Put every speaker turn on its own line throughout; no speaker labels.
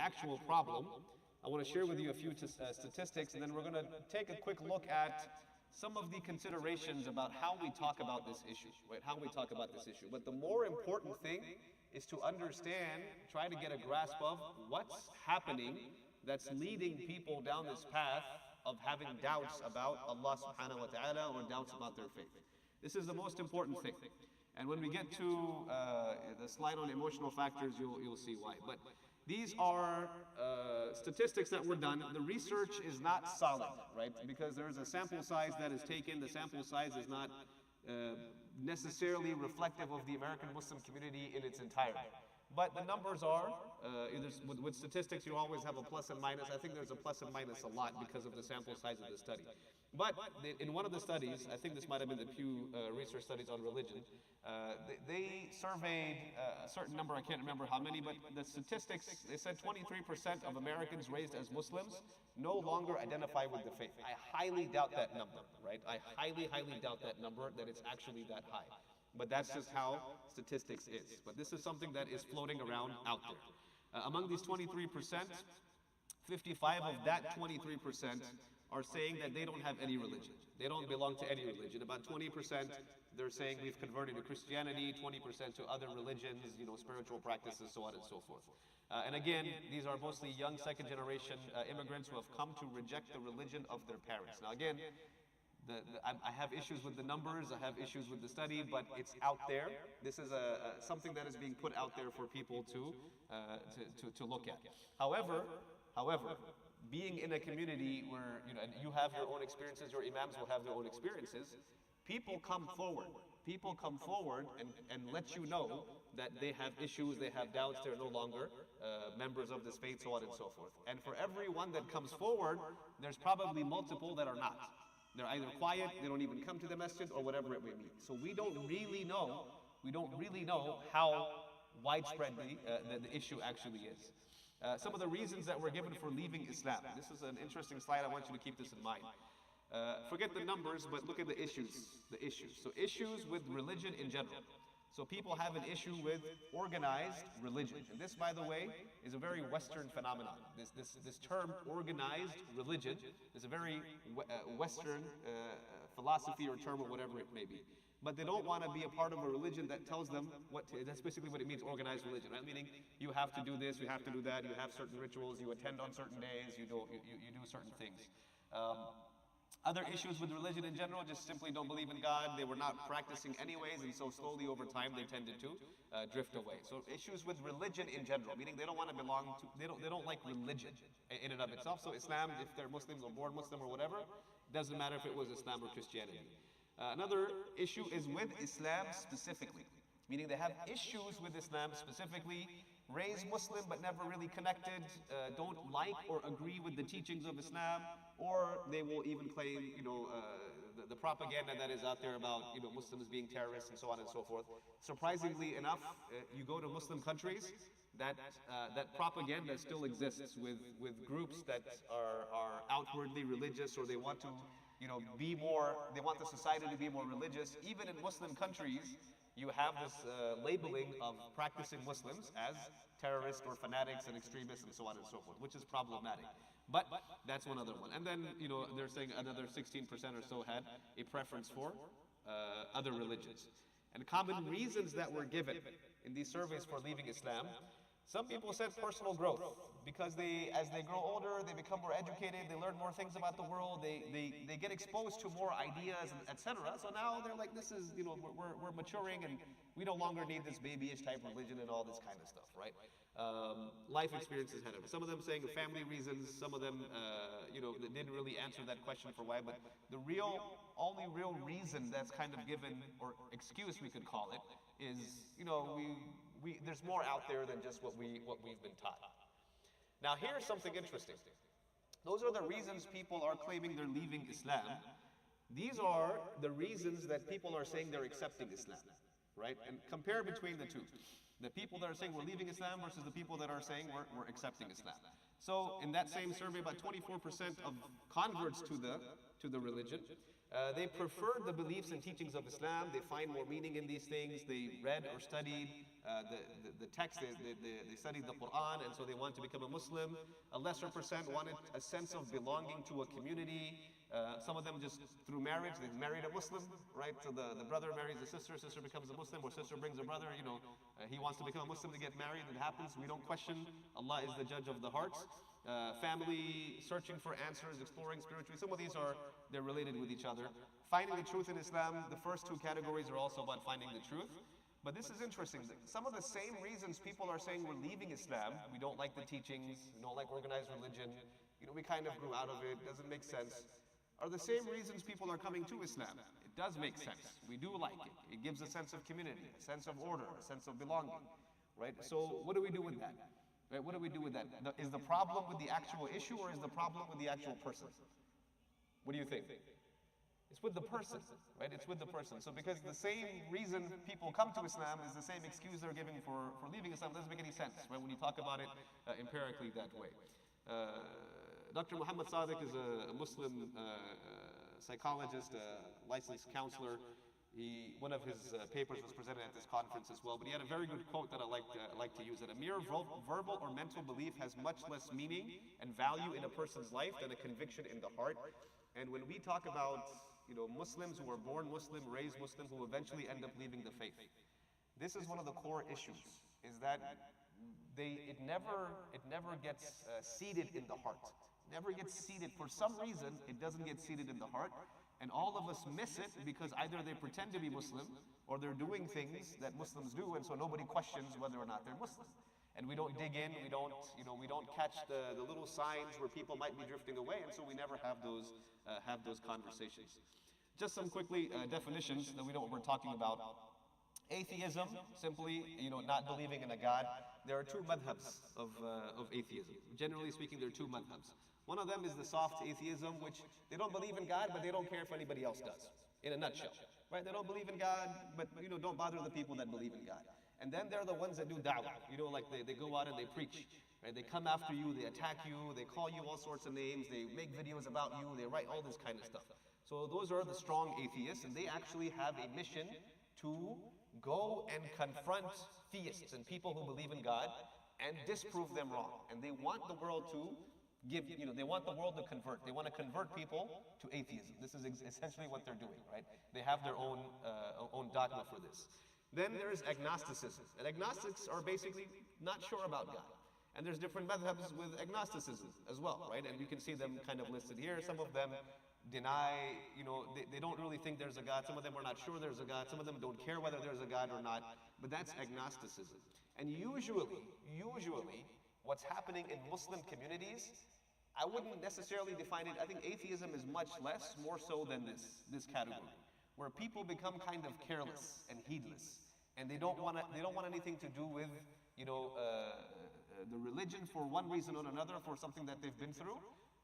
actual problem, I want to share with you a few statistics, and then we're going to take a quick look at some of the considerations about how we talk about this issue, right? How we talk about this issue. But the more important thing is to understand, try to get a grasp of what's happening that's leading people down this path of having doubts about Allah subhanahu wa ta'ala or doubts about their faith. This is the most important thing. And when we get to the slide on emotional factors, you'll see why. But these are statistics that were done. The research is not solid, right? Because there's a sample size that is taken. The sample size is not necessarily reflective of the American Muslim community in its entirety. But the numbers are, with statistics you always have a plus and minus. I think there's a plus and minus a lot because of the sample size of the study. But in one of the studies, I think this might have been the Pew Research Studies on Religion, they surveyed a certain number, I can't remember how many, but the statistics, they said 23% of Americans raised as Muslims no longer identify with the faith. I highly doubt that number, right? I highly, highly doubt that number, that it's actually that high. But that's just how statistics is. But this is something that is floating around out there. Among these 23%, 55 of that 23% are saying that they don't have any religion. They don't belong to any religion. About 20%, they're saying we've converted to Christianity, 20% to other religions, spiritual practices, so on and so forth. And again, these are mostly young second-generation immigrants who have come to reject the religion of their parents. Now again, I have issues with the numbers, I have issues with the study, but it's out there. This is something that is being put out there for people to look at. However, being in a community where you have your own experiences, your imams will have their own experiences, people come forward. People come forward and let you know that they have issues, they have doubts, they're no longer members of this faith, so on and so forth. And for every one that comes forward, there's probably multiple that are not. They're either quiet, they don't even come to the masjid, or whatever it may be. So we don't really know how widespread the issue actually is. Some of the reasons that were given for leaving Islam. This is an interesting slide, I want you to keep this in mind. Forget the numbers, but look at the issues. So issues with religion in general. So people have an issue with organized religion. And this, by the way, is a very Western phenomenon. This term, organized religion, is a very Western philosophy or term or whatever it may be. But they don't want to be a part of a religion that tells them that's basically what it means, organized religion, right? Meaning you have to do this, you have to do that, you have certain rituals, you attend on certain days, you do certain things. Other issues with religion in general, just simply don't believe in God. They were not practicing anyways, and so slowly over time they tended to drift away. So issues with religion in general, meaning they don't want to belong to, they don't like religion in and of itself. So Islam, if they're Muslims or born Muslim or whatever, doesn't matter if it was Islam or Christianity. Another issue is with Islam specifically, meaning they have issues with Islam specifically, raised Muslim but never really connected, don't like or agree with the teachings of Islam, or they will even claim, the propaganda that is out there about, Muslims being terrorists and so on and so forth. Surprisingly enough, you go to Muslim countries, that propaganda still exists with groups that are outwardly religious, or they want to, be more, they want the society to be more religious. Even in Muslim countries, you have this labeling of practicing Muslims as terrorists or fanatics and extremists and so on and so forth, which is problematic. But that's one other one. And then, they're saying another 16% or so had a preference for other religions. And common reasons that were given in these surveys for leaving Islam, some people said personal growth, because as they grow older, they become more educated, they learn more things about the world, they get exposed to more ideas, etc. So now they're like, this is, we're maturing, and we no longer need this babyish type religion and all this kind of stuff, right? Life experiences had it. Some of them saying family reasons, some of them, they didn't really answer that question for why, but the only real reason that's kind of given, or excuse we could call it, is, there's more out there than just what we've been taught. Now here's something interesting. Those are the reasons people are claiming they're leaving Islam. These are the reasons that people are saying they're accepting Islam, right? And compare between the two. The people that are saying we're leaving Islam versus the people that are saying we're accepting Islam. So in that same survey, about 24% of converts to the religion, they preferred the beliefs and teachings of Islam. They find more meaning in these things. They read or studied the text, they studied the Quran, and so they want to become a Muslim. A lesser percent wanted a sense of belonging to a community. Some of them just through marriage, they married a Muslim, right? So the brother marries a sister becomes a Muslim, or sister brings a brother, he wants to become a Muslim to get married, it happens. We don't question. Allah is the judge of the hearts. Family, searching for answers, exploring spiritually. Some of these they're related with each other. Finding the truth in Islam, the first two categories are also about finding the truth. But this is interesting. Some of the same reasons people are saying we're leaving Islam, we don't like the teachings, we don't like organized religion, we kind of grew out of it, doesn't make sense, are the same reasons people are coming to Islam. It does make sense. We do like it. It gives a sense of community, a sense of order, a sense of belonging, right? So what do we do with that? Right? What do we do with that? Is the problem with the actual issue, or is the problem with the actual person? What do you think? It's with the person, right? It's with the person. So because the same reason people come to Islam is the same excuse they're giving for leaving Islam, doesn't make any sense, right? When you talk about it empirically that way. Dr. Muhammad Sadiq is a Muslim psychologist, a licensed counselor. One of his papers was presented at this conference as well, but he had a very good quote that I like to use, that a mere verbal or mental belief has much less meaning and value in a person's life than a conviction in the heart. And when we talk about Muslims who are born Muslim, raised Muslim, who eventually end up leaving the faith, this is one of the core issues, is that it never gets seated in the heart. Never gets seated. For some reason, it doesn't get seated in the heart, and all of us miss it because either they pretend to be Muslim or they're doing things that Muslims do, and so nobody questions whether or not they're Muslim. And we don't dig in, we don't catch the little signs where people might be drifting away, and so we never have those conversations. Just some quickly definitions that we know what we're talking about. Atheism, simply, not believing in a God. There are two madhabs of atheism. Generally speaking, there are two madhabs. One of them is the soft atheism, which they don't believe in God, but they don't care if anybody else does, in a nutshell. Right? They don't believe in God, but don't bother the people that believe in God. And then there are the ones that do da'wah, like they go out and they preach. Right? They come after you, they attack you, they call you all sorts of names, they make videos about you, they write all this kind of stuff. So those are the strong atheists, and they actually have a mission to go and confront theists and people who believe in God and disprove them wrong. And they want the world to they want the world to convert. They want to convert people to atheism. This is essentially what they're doing, right? They have their own dogma for this. Then there is agnosticism. And agnostics are basically not sure about God. And there's different madhabs with agnosticism as well, right? And you can see them kind of listed here. Some of them deny, they don't really think there's a God. Some of them are not sure there's a God. Some of them don't care whether there's a God or not. But that's agnosticism. And usually, what's happening in Muslim communities, I wouldn't necessarily define it. I think atheism is much less, more so than this category, where people become kind of careless and heedless, and they don't want anything to do with the religion for one reason or another, for something that they've been through.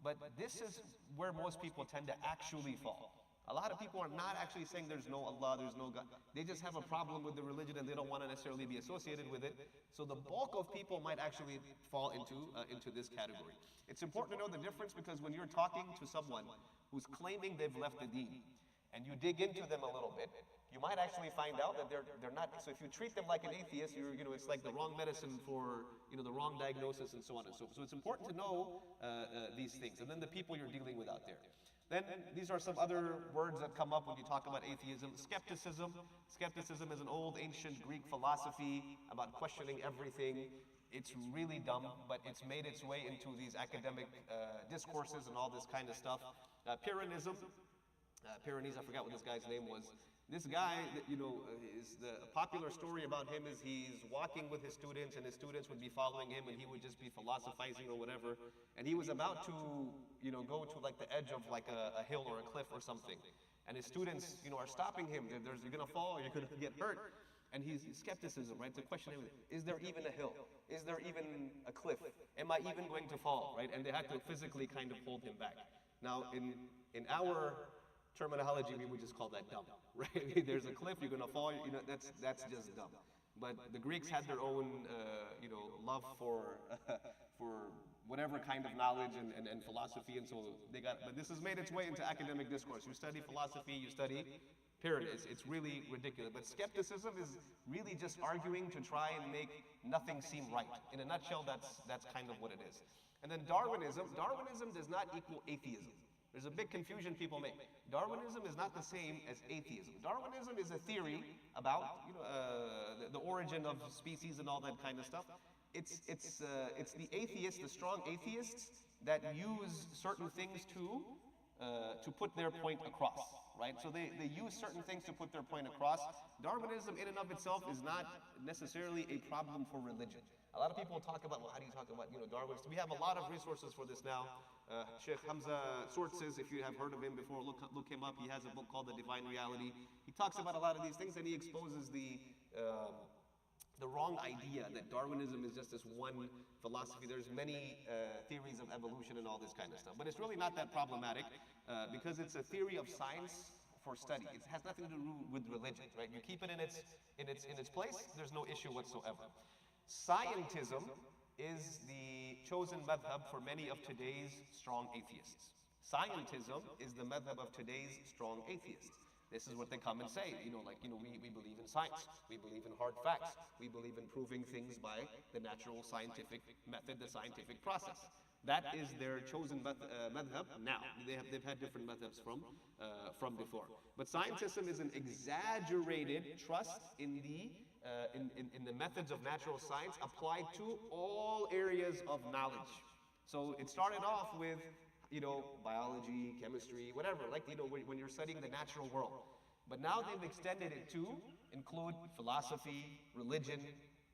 But this is where most people tend to actually fall. A lot of people are not actually saying there's no Allah, there's no God. They just have a problem with the religion and they don't want to necessarily be associated with it. So the bulk of people might actually fall into this category. It's important to know the difference, because when you're talking to someone who's claiming they've left the deen, and you dig into them a little bit, you might actually find out that they're not. So if you treat them like an atheist, it's like the wrong medicine for the wrong diagnosis and so on and so forth. So it's important to know these things, and then the people you're dealing with out there. Then these are some other words that come up when you talk about atheism. Skepticism. Skepticism is an old ancient Greek philosophy about questioning everything. It's really dumb, but it's made its way into these academic discourses and all this kind of stuff. Pyrrhonism. Pyrenees, I forgot what this guy's name was. This guy, is the popular story about him is he's walking with his students, and his students would be following him, and he would just be philosophizing or whatever. And he was about to, go to like the edge of like a hill or a cliff or something. And his students, are stopping him. You're gonna fall, or you're gonna get hurt. And he's skepticism, right? To question him, is there even a hill? Is there even a cliff? Am I even going to fall, right? And they had to physically kind of hold him back. Now, in our terminology, we would just call that dumb, right? There's a cliff, you're gonna fall, that's just dumb. But the Greeks had their own, love for whatever kind of knowledge and philosophy, and so but this has made its way into academic discourse. You study philosophy, you study Period. It's really ridiculous. But skepticism is really just arguing to try and make nothing seem right. In a nutshell, that's kind of what it is. And then Darwinism does not equal atheism. There's a big confusion people make. Darwinism is not the same as atheism. Darwinism is a theory about the origin of species and all that kind of stuff. It's the atheists, the strong atheists, that use certain things to put their point across, right? So they use certain things to put their point across. Darwinism in and of itself is not necessarily a problem for religion. A lot of people talk about, well, how do you talk about, Darwinists? We have a lot of resources for this now. Sheikh Hamza Sortzes, if you have heard of him before, look him up. He has a book called The Divine Reality. He talks about a lot of these things, and he exposes the wrong idea that Darwinism is just this one philosophy. There's many theories of evolution and all this kind of stuff. But it's really not that problematic because it's a theory of science for study. It has nothing to do with religion, right? You keep it in its place, there's no issue whatsoever. Scientism is the chosen madhab for many of today's strong atheists. Scientism is the madhab of today's strong atheists. This is what they come and say, we believe in science, we believe in hard facts, we believe in proving things by the natural scientific method, the scientific process. That is their chosen madhab now. They've had different madhabs from before. But scientism is an exaggerated trust in the methods of natural science applied to all areas of knowledge. So it started off with biology, chemistry, whatever, when you're studying the natural world. But now they've extended it to include philosophy, religion,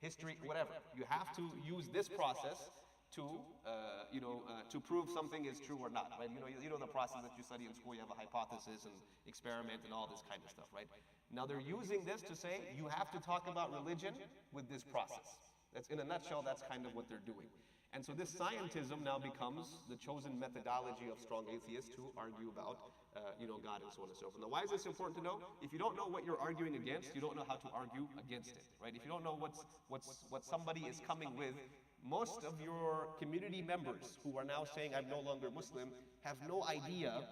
history, whatever. You have to use this process to prove something is true or not, right? The process that you study in school, you have a hypothesis and experiment and all this kind of stuff, right? Now they're using this to say you have to talk about religion with this process. That's, in a nutshell, that's kind of what they're doing. And so this scientism now becomes the chosen methodology of strong atheists to argue about, God and so on and so forth. Now, why is this important to know? If you don't know what you're arguing against, you don't know how to argue against it, right? If you don't know what somebody is coming with, most of your community members who are now saying, I'm no longer Muslim, have no idea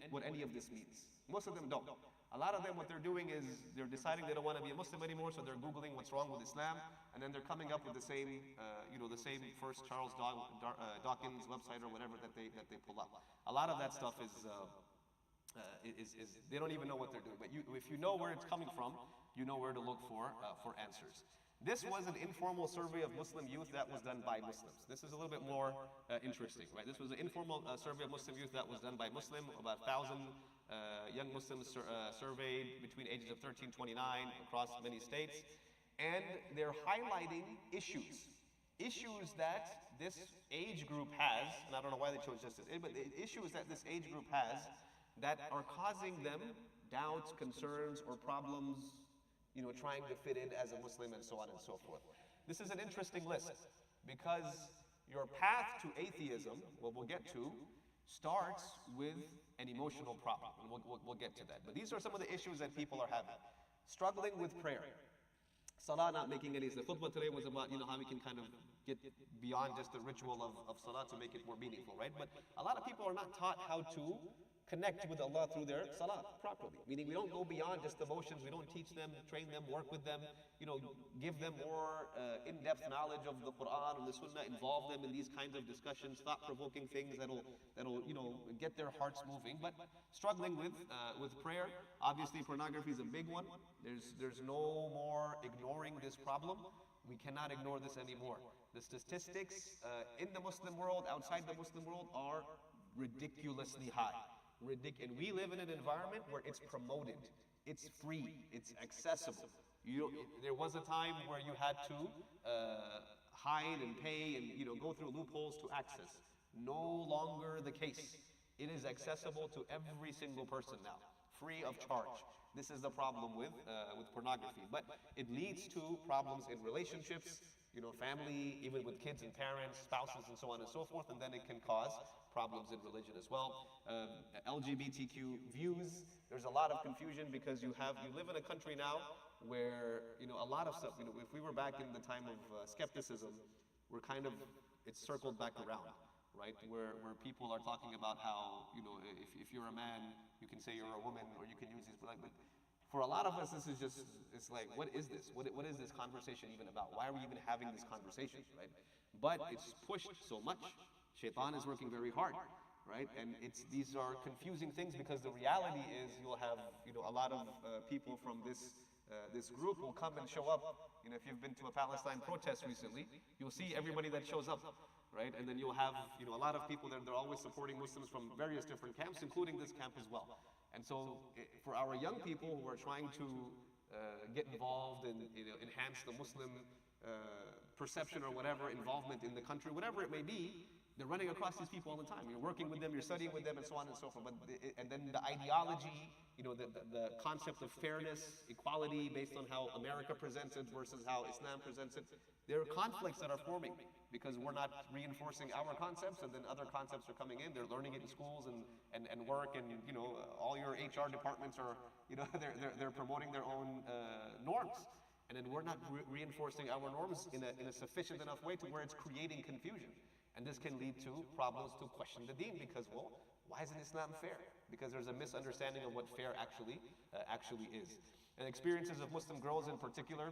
what any of this means. Most of them don't. A lot of them, what they're doing is they're deciding they don't want to be a Muslim anymore, so they're Googling what's wrong with Islam, and then they're coming up with the same first Charles Dawkins website or whatever that they pull up. A lot of that stuff is they don't even know what they're doing. But if you know where it's coming from, you know where to look for answers. This was an informal survey of Muslim youth that was done by Muslims. This is a little bit more interesting, right? This was an informal survey of Muslim youth that was done by Muslim, about 1,000 young Muslims surveyed between ages of 13 to 29 across many states. And they're highlighting issues that this age group has, and I don't know why they chose just this, but the issues that this age group has that are causing them doubts, concerns, or problems, trying to fit in as a Muslim and so on and so forth. This is an interesting list because your path to atheism, what we'll get to, starts with an emotional problem, and we'll get to that. But these are some of the issues that people are having. Struggling with prayer. Salah not making any sense. The khutbah today was about, how we can kind of get beyond just the ritual of salah to make it more meaningful, right? But a lot of people are not taught how to connect with Allah through their salah properly. Meaning we don't go beyond just the motions. We don't teach them, train them, work with them, give them more in-depth knowledge of the Quran and the Sunnah, involve them in these kinds of discussions, thought-provoking things that'll get their hearts moving. But struggling with prayer, obviously pornography is a big one. There's no more ignoring this problem. We cannot ignore this anymore. The statistics in the Muslim world, outside the Muslim world, are ridiculously high. And we live in an environment where it's promoted, it's free, it's accessible. There was a time where you had to hide and pay and go through loopholes to access. No longer the case. It is accessible to every single person now, free of charge. This is the problem with pornography. But it leads to problems in relationships, family, even with kids and parents, spouses, and so on and so forth, and then it can cause problems in religion as well. LGBTQ views, there's a lot of confusion because you live in a country now where, a lot of stuff, if we were back in the time of skepticism, it's circled back around. right? Where people are talking about how, if you're a man, you can say you're a woman, or you can use these, but for a lot of us, this is just, it's like, what is this? What is this conversation even about? Why are we even having this conversation, right? But it's pushed so much. Shaitan is working very hard, right? And these are confusing things, because the reality is you'll have, a lot of people from this group will come and show up. If you've been to a Palestine protest recently, you'll see everybody that shows up, right? And then you'll have, a lot of people that they're always supporting Muslims from various different camps, including this camp as well. And so for our young people who are trying to get involved and enhance the Muslim perception or whatever, involvement in the country, whatever it may be, they're running across these people all the time. You're working with them, you're studying with them, and so on and so forth. And then the ideology, the concept of fairness, equality, based on how America presents it versus how Islam presents it, there are conflicts that are forming because we're not reinforcing our concepts, and then other concepts are coming in. They're learning it in schools and work, and all your HR departments are, they're promoting their own norms. And then we're not reinforcing our norms in a sufficient enough way to where it's creating confusion. And this can lead to problems to question the deen, because, well, why isn't Islam fair? Because there's a misunderstanding of what fair actually is. And experiences of Muslim girls in particular,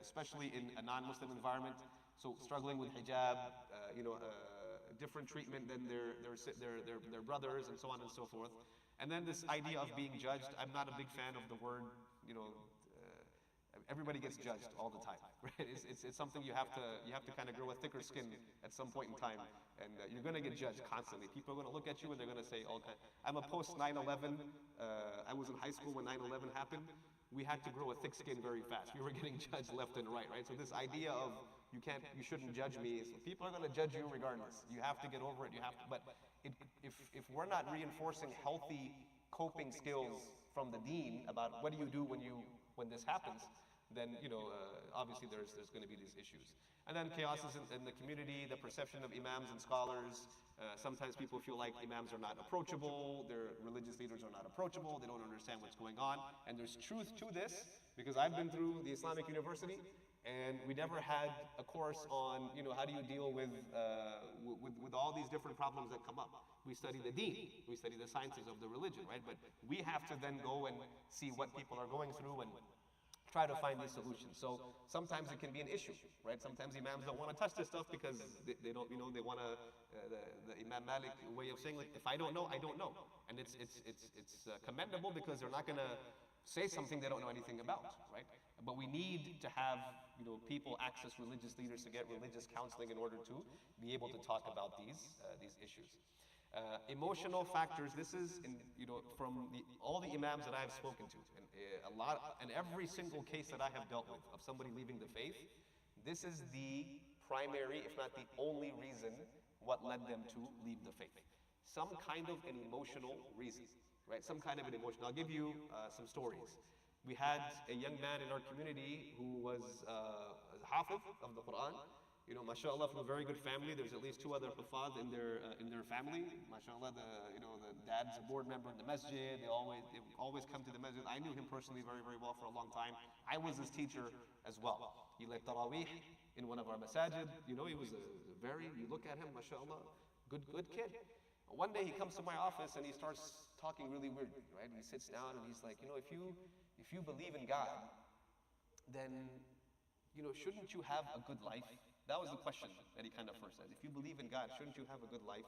especially in a non-Muslim environment, so struggling with hijab, different treatment than their brothers, and so on and so forth. And then this idea of being judged. I'm not a big fan of the word, everybody gets judged all the time, right? It's something you have to kind of grow a thicker skin at some point in time, and you're going to get judged constantly. People are going to look at you and they're going to say, okay, I'm a post 9/11. I was in high school when 9/11 happened. We had to grow a thick skin very fast. We were getting judged left and right? So this idea of you shouldn't judge me, so people are going to judge you regardless. You have to get over it. But if we're not reinforcing healthy coping skills from the deen about what do you do when this happens, then obviously there's going to be these issues. And then chaos is in the community, the perception of imams and scholars. Sometimes people feel like imams are not approachable, their religious leaders are not approachable, they don't understand what's going on. And there's truth to this, because I've been through the Islamic University, and we never had a course on how do you deal with all these different problems that come up. We study the deen, we study the sciences of the religion, right? But we have to then go and see what people are going through and try to find these solutions. So sometimes it can be an issue, right? Sometimes imams don't want to touch this stuff because they don't, they want to, the Imam Malik way of saying, like, if I don't know, I don't know. And it's commendable, because they're not going to say something they don't know anything about, right? But we need to have, people access religious leaders to get religious counseling in order to be able to talk about these issues. Emotional factors. This is, from all the imams that I've spoken to, and every single case that I have dealt with of somebody leaving the faith, this is the primary, if not the only reason what led them to leave the faith. Some kind of an emotional reason, right? Some kind of an emotion. I'll give you some stories. We had a young man in our community who was a hafiz of the Quran. MashaAllah, from a very good family. There's at least 2 other hufaz in their family. MashaAllah, the dad's a board member in the masjid. They always come to the masjid. I knew him personally very, very well for a long time. I was his teacher as well. He led tarawih in one of our masajid. He was you look at him, MashaAllah, good kid. One day he comes to my office and he starts talking really weird, right? He sits down and he's like, if you believe in God, then, shouldn't you have a good life? That was the question that he kind of first said. If you believe in God, shouldn't you have a good life?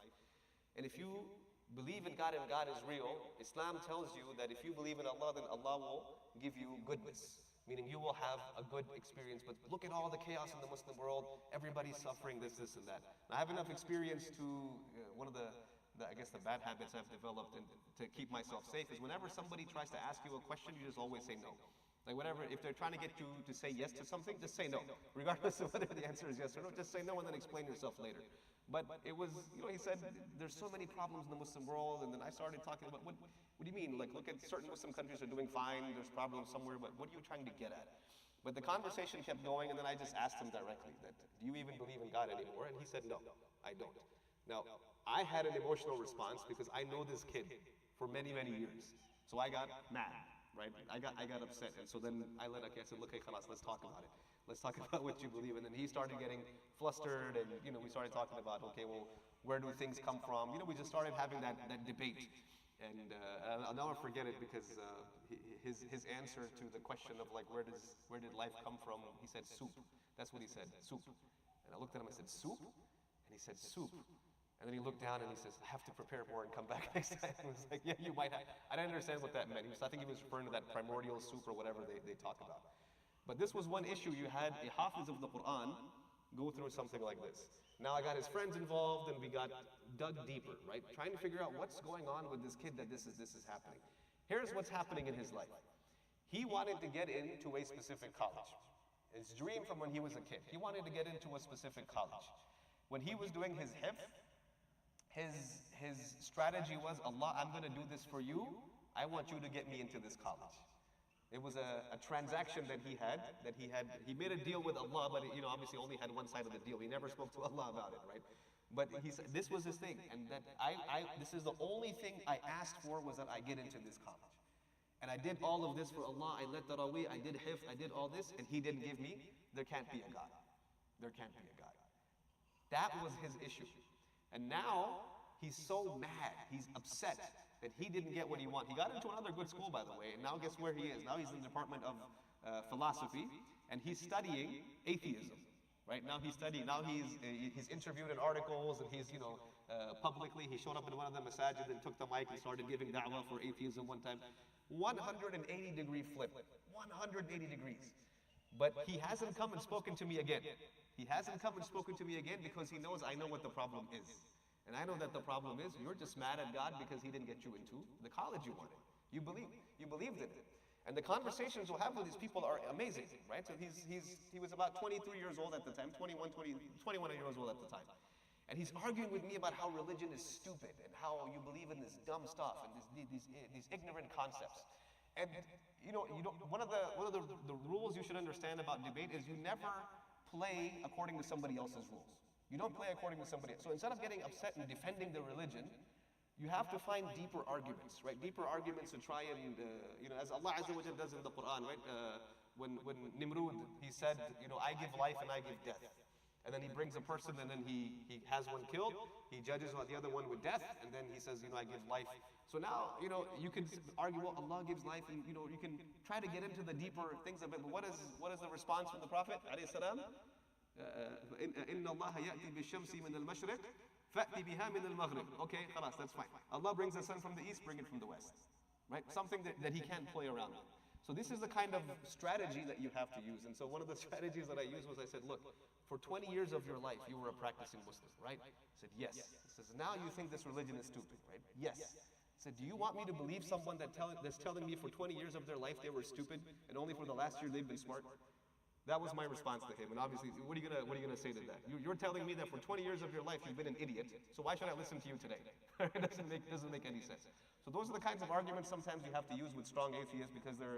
And if you believe in God and God is real, Islam tells you that if you believe in Allah, then Allah will give you goodness, meaning you will have a good experience. But look at all the chaos in the Muslim world. Everybody's suffering this, and that. And I have enough experience to, one of the bad habits I've developed and to keep myself safe is whenever somebody tries to ask you a question, you just always say no. Like whatever, if they're trying to get you to say yes to something, just say no. Regardless of whether the answer is yes or no, just say no and then explain yourself later. But it was, he said, there's so many problems in the Muslim world, and then I started talking about, what do you mean? Like, look at certain Muslim countries are doing fine, there's problems somewhere, but what are you trying to get at? But the conversation kept going, and then I just asked him directly that, do you even believe in God anymore? And he said, no, I don't. Now, I had an emotional response because I know this kid for many, many years. So I got mad. Right? I got upset, and so then I said, look, hey, khalas, let's talk about it. Let's talk about what you believe. And then he started getting flustered, and we started talking about, okay, well, where do things come from? We just started having that debate. And I'll never forget it because his answer to the question of like where did life come from? He said soup. That's what he said, soup. And I looked at him. I said soup, and he said soup. And then he looked down and he says, I have to prepare more and come back next time. I was like, yeah, you might have. I didn't understand what that meant. I think he was referring to that primordial soup or whatever they talk about. But this was one issue. You had a hafiz of the Quran go through something like this. Now I got his friends involved and we got dug deeper, right? Trying to figure out what's going on with this kid that this is happening. Here's what's happening in his life. He wanted to get into a specific college. His dream from when he was a kid. He wanted to get into a specific college. When he was doing his hifz, his strategy was, Allah, I'm going to do this for you. I want you to get me into this college. It was a transaction that he he made a deal with Allah, but obviously only had one side of the deal. He never spoke to Allah about it, right? But he said, this was his thing, and that this is the only thing I asked for was that I get into this college. And I did all of this for Allah, I let Tarawih, I did hifz, I did all this, and he didn't give me, there can't be a God. There can't be a God. That was his issue. And now, he's so mad, he's upset that he didn't get what he wanted. He got into another good school, by the way, and now guess where he is? Now he's in the Department of Philosophy, and he's studying atheism. Right now he's studying. Now he's interviewed in articles, and he's publicly. He showed up in one of the masajid and took the mic and started giving da'wah for atheism one time. 180-degree flip. 180 degrees. But he hasn't come and spoken to me again. He hasn't come and spoken to me again because he knows I know what the problem is. And I know that the problem is you're just mad at God because he didn't get you into the college you wanted. You believed in it. And the conversations we'll have with these people are amazing, right? So he was about 23 years old at the time, 21 years old at the time. And he's arguing with me about how religion is stupid and how you believe in this dumb stuff and these ignorant concepts. And one of the rules you should understand about debate is you never play according to somebody else's rules. You don't play according to somebody else. So instead of getting upset and defending the religion, you have to find deeper arguments, right? Deeper arguments to try and, as Allah Azza wa Jalla does in the Quran, right? When Nimrud, he said, I give life and I give death. And then he brings a person and then he has one killed. He judges the other one with death. And then he says, I give life. So now, you can argue, well, Allah gives life and, you can try to get into the deeper things of it. But what is the response from the Prophet, alayhi salam? إِنَّ اللَّهَ يَأْتِي بِالشَّمْسِ مِنَ الْمَشْرِقِ فَأْتِ بِهَا مِنَ الْمَغْرِبِ. Okay, khalas, that's fine. Allah brings the sun from the east, bring it from the west. Right? Something that he can't play around with. So this is the kind of strategy that you have to use. And so one of the strategies that I used was I said, look, for 20 years of your life, you were a practicing Muslim, right? I said, yes. He says, now you think this religion is stupid, right? Yes. I said, do you want me to believe someone that's telling me for 20 years of their life they were stupid and only for the last year they've been smart? That was my response to him. And obviously, what are you gonna say to that? You're telling me that for 20 years of your life you've been an idiot. So why should I listen to you today? It doesn't make any sense. So those are the kinds of arguments sometimes you have to use with strong atheists because they're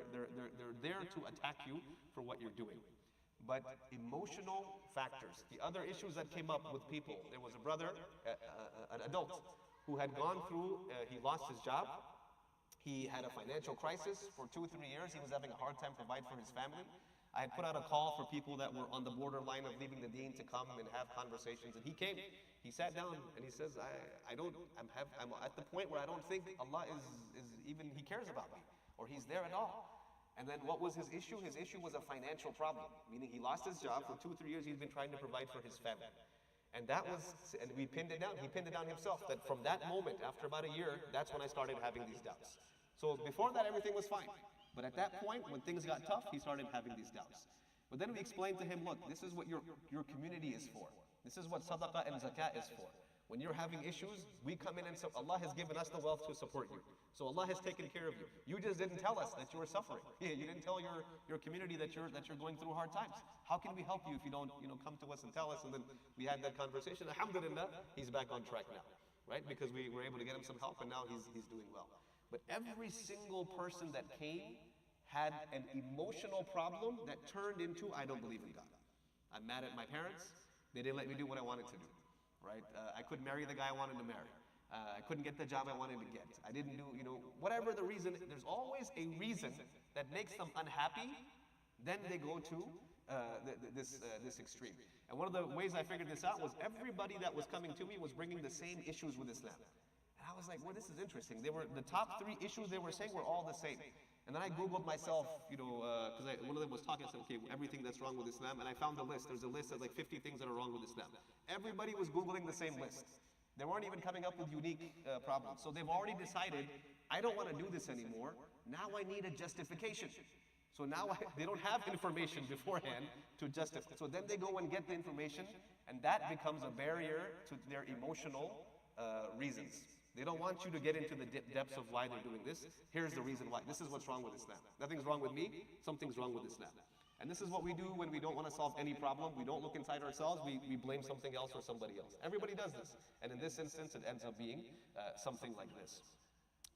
there to attack you for what you're doing. But emotional factors, the other issues that came up with people. There was a brother, an adult, who had gone through. He lost his job. He had a financial crisis for 2 or 3 years. He was having a hard time to provide for his family. I had put out a call for people that were on the borderline of leaving the deen to come and have conversations, and he came. He sat down and he says, I'm at the point where I don't think Allah is even, he cares about me, or he's there at all. And then what was his issue? His issue was a financial problem, meaning he lost his job. For 2 or 3 years he's been trying to provide for his family. And we pinned it down. He pinned it down himself, that from that moment, after about a year, that's when I started having these doubts. So before that, everything was fine. But at that point, when things got tough, he started having these doubts. But then we explained to him, look, this is what your community is for. This is what sadaqah and zakah is for. When you're having issues, we come in and say, Allah has given us the wealth to support you. So Allah has taken care of you. You just didn't tell us that you were suffering. You didn't tell your community that you're going through hard times. How can we help you if you don't come to us and tell us? And then we had that conversation. Alhamdulillah, he's back on track now, right? Because we were able to get him some help, and now he's doing well. But every single person that came had an emotional problem that turned into, I don't believe in God. I'm mad at my parents. They didn't let me do what I wanted to do, right? I couldn't marry the guy I wanted to marry. I couldn't get the job I wanted to get. I didn't do, whatever the reason. There's always a reason that makes them unhappy. Then they go to this extreme. And one of the ways I figured this out was everybody that was coming to me was bringing the same issues with Islam. And I was like, well, this is interesting. The top 3 issues they were saying were all the same. And then I Googled myself, because one of them was talking, I said, okay, everything that's wrong with Islam, and I found the list. There's a list of like 50 things that are wrong with Islam. Everybody was Googling the same list. They weren't even coming up with unique problems. So they've already decided, I don't want to do this anymore. Now I need a justification. So now they don't have information beforehand to justify. So then they go and get the information, and that becomes a barrier to their emotional reasons. They don't want you to get into the depths of why they're doing this. Here's the reason why. This is what's wrong with Islam. Nothing's wrong with me. Something's wrong with Islam. And this is what we do when we don't want to solve any problem. We don't look inside ourselves. We blame something else or somebody else. Everybody does this. And in this instance, it ends up being something like this.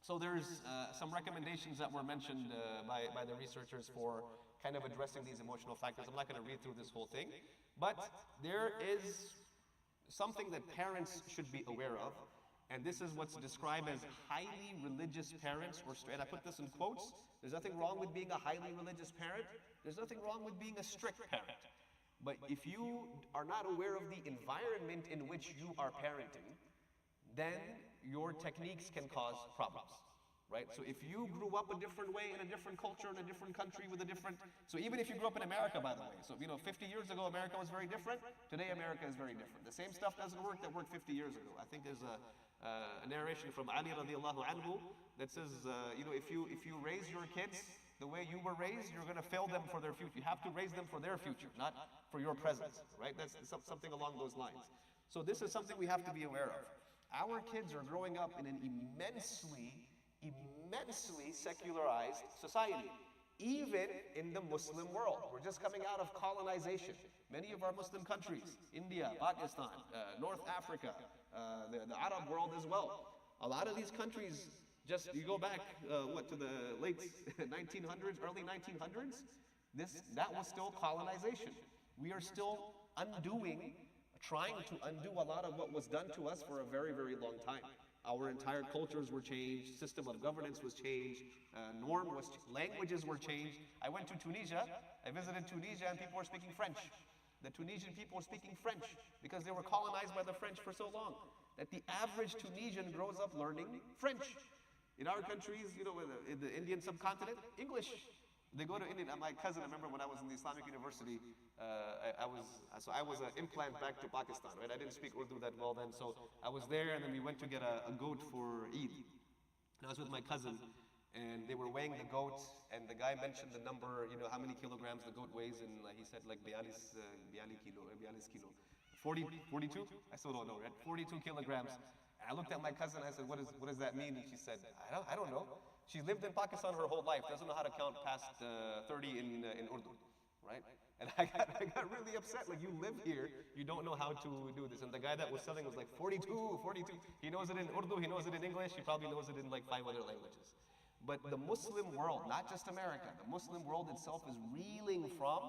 So there's some recommendations that were mentioned by the researchers for kind of addressing these emotional factors. I'm not going to read through this whole thing. But there is something that parents should be aware of. And this is what's described as highly religious parents, and I put this in quotes. There's nothing wrong with being a highly religious parent. There's nothing wrong with being a strict parent. But if you are not aware of the environment in which you are parenting, then your techniques can cause problems, right? So if you grew up a different way in a different culture, in a different country with a different, so even if you grew up in America, by the way, so 50 years ago America was very different, today America is very different. The same stuff doesn't work that worked 50 years ago. I think there's a narration from Ali radiallahu anhu that says, if you raise your kids the way you were raised, you're going to fail them for their future. You have to raise them for their future, not for your present, right? That's something along those lines. So this is something we have to be aware of. Our kids are growing up in an immensely secularized society, even in the Muslim world. We're just coming out of colonization. Many of our Muslim countries, India, Pakistan, North Africa, the Arab world as well. A lot of these countries, you go back, to the late 1900s, early 1900s, that was still colonization. We are still trying to undo a lot of what was done to us for a very, very long time. Our entire cultures were changed, system of governance was changed, languages were changed. I went to Tunisia, I visited Tunisia, and people were speaking French. The Tunisian people were speaking French because they were colonized by the French for so long that the average Tunisian grows up learning French. In our countries, in the Indian subcontinent, English. They go to India. My cousin, I remember when I was in the Islamic University, I was an implant back to Pakistan, right? I didn't speak Urdu that well then, so I was there, and then we went to get a goat for Eid. And I was with my cousin, and they were weighing the goat, and the guy mentioned the number, how many kilograms the goat weighs, and he said like 42 kilo. 42? I still don't know, right? 42 kilograms. And I looked at my cousin, I said, what does that mean? And she said, I don't know. She lived in Pakistan her whole life, doesn't know how to count past 30 in Urdu, right? And I got really upset, like you live here, you don't know how to do this. And the guy that was selling was like 42. He knows it in Urdu, he knows it in English, he probably knows it in like 5 other languages. But the Muslim world, not just America, the Muslim world itself is reeling from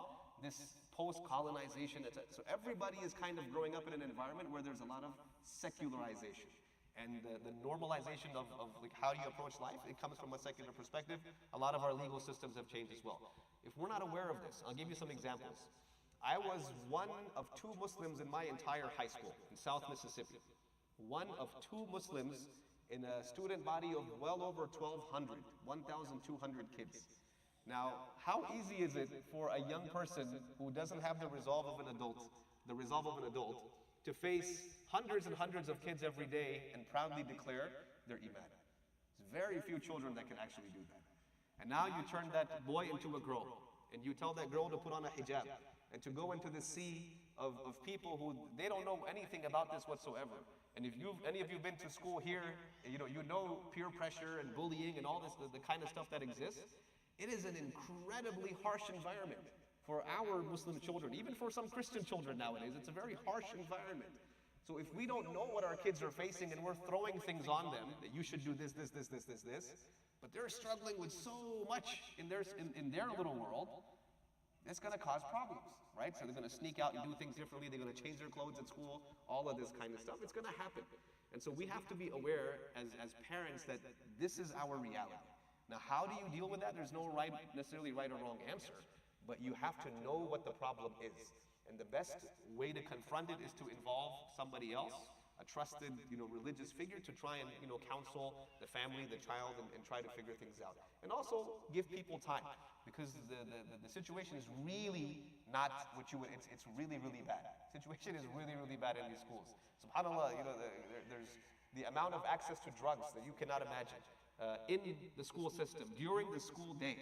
this post-colonization. So everybody is kind of growing up in an environment where there's a lot of secularization. And the normalization of like how you approach life, it comes from a secular perspective. A lot of our legal systems have changed as well. If we're not aware of this, I'll give you some examples. I was one of 2 Muslims in my entire high school in South Mississippi. One of 2 Muslims in a student body of well over 1,200, 1,200 kids. Now, how easy is it for a young person who doesn't have the resolve of an adult, to face hundreds and hundreds of kids every day and proudly declare their iman? There's very few children that can actually do that. And now you turn that boy into a girl, and you tell that girl to put on a hijab, and to go into the sea of people who, they don't know anything about this whatsoever. And if any of you have been to school here, you know peer pressure and bullying and all this, the kind of stuff that exists. It is an incredibly harsh environment for our Muslim children, even for some Christian children nowadays. It's a very harsh environment. So if we don't know what our kids are facing and we're throwing things on them, that you should do this, but they're struggling with so much in their little world, it's going to cause problems, right? So they're going to sneak out and do things differently. They're going to change their clothes at school, all of this kind of stuff. It's going to happen. And so we have to be aware as parents that this is our reality. Now, how do you deal with that? There's no necessarily right or wrong answer. but you have to know what the problem is. And the best way to confront it is to involve somebody else, a trusted, religious figure, to try and, counsel the family, the child, and try to figure things out. And also give people time, because the situation is really not what you would, it's really, really bad. Situation is really, really bad in these schools. SubhanAllah, there's the amount of access to drugs that you cannot imagine in the school system, during the school day.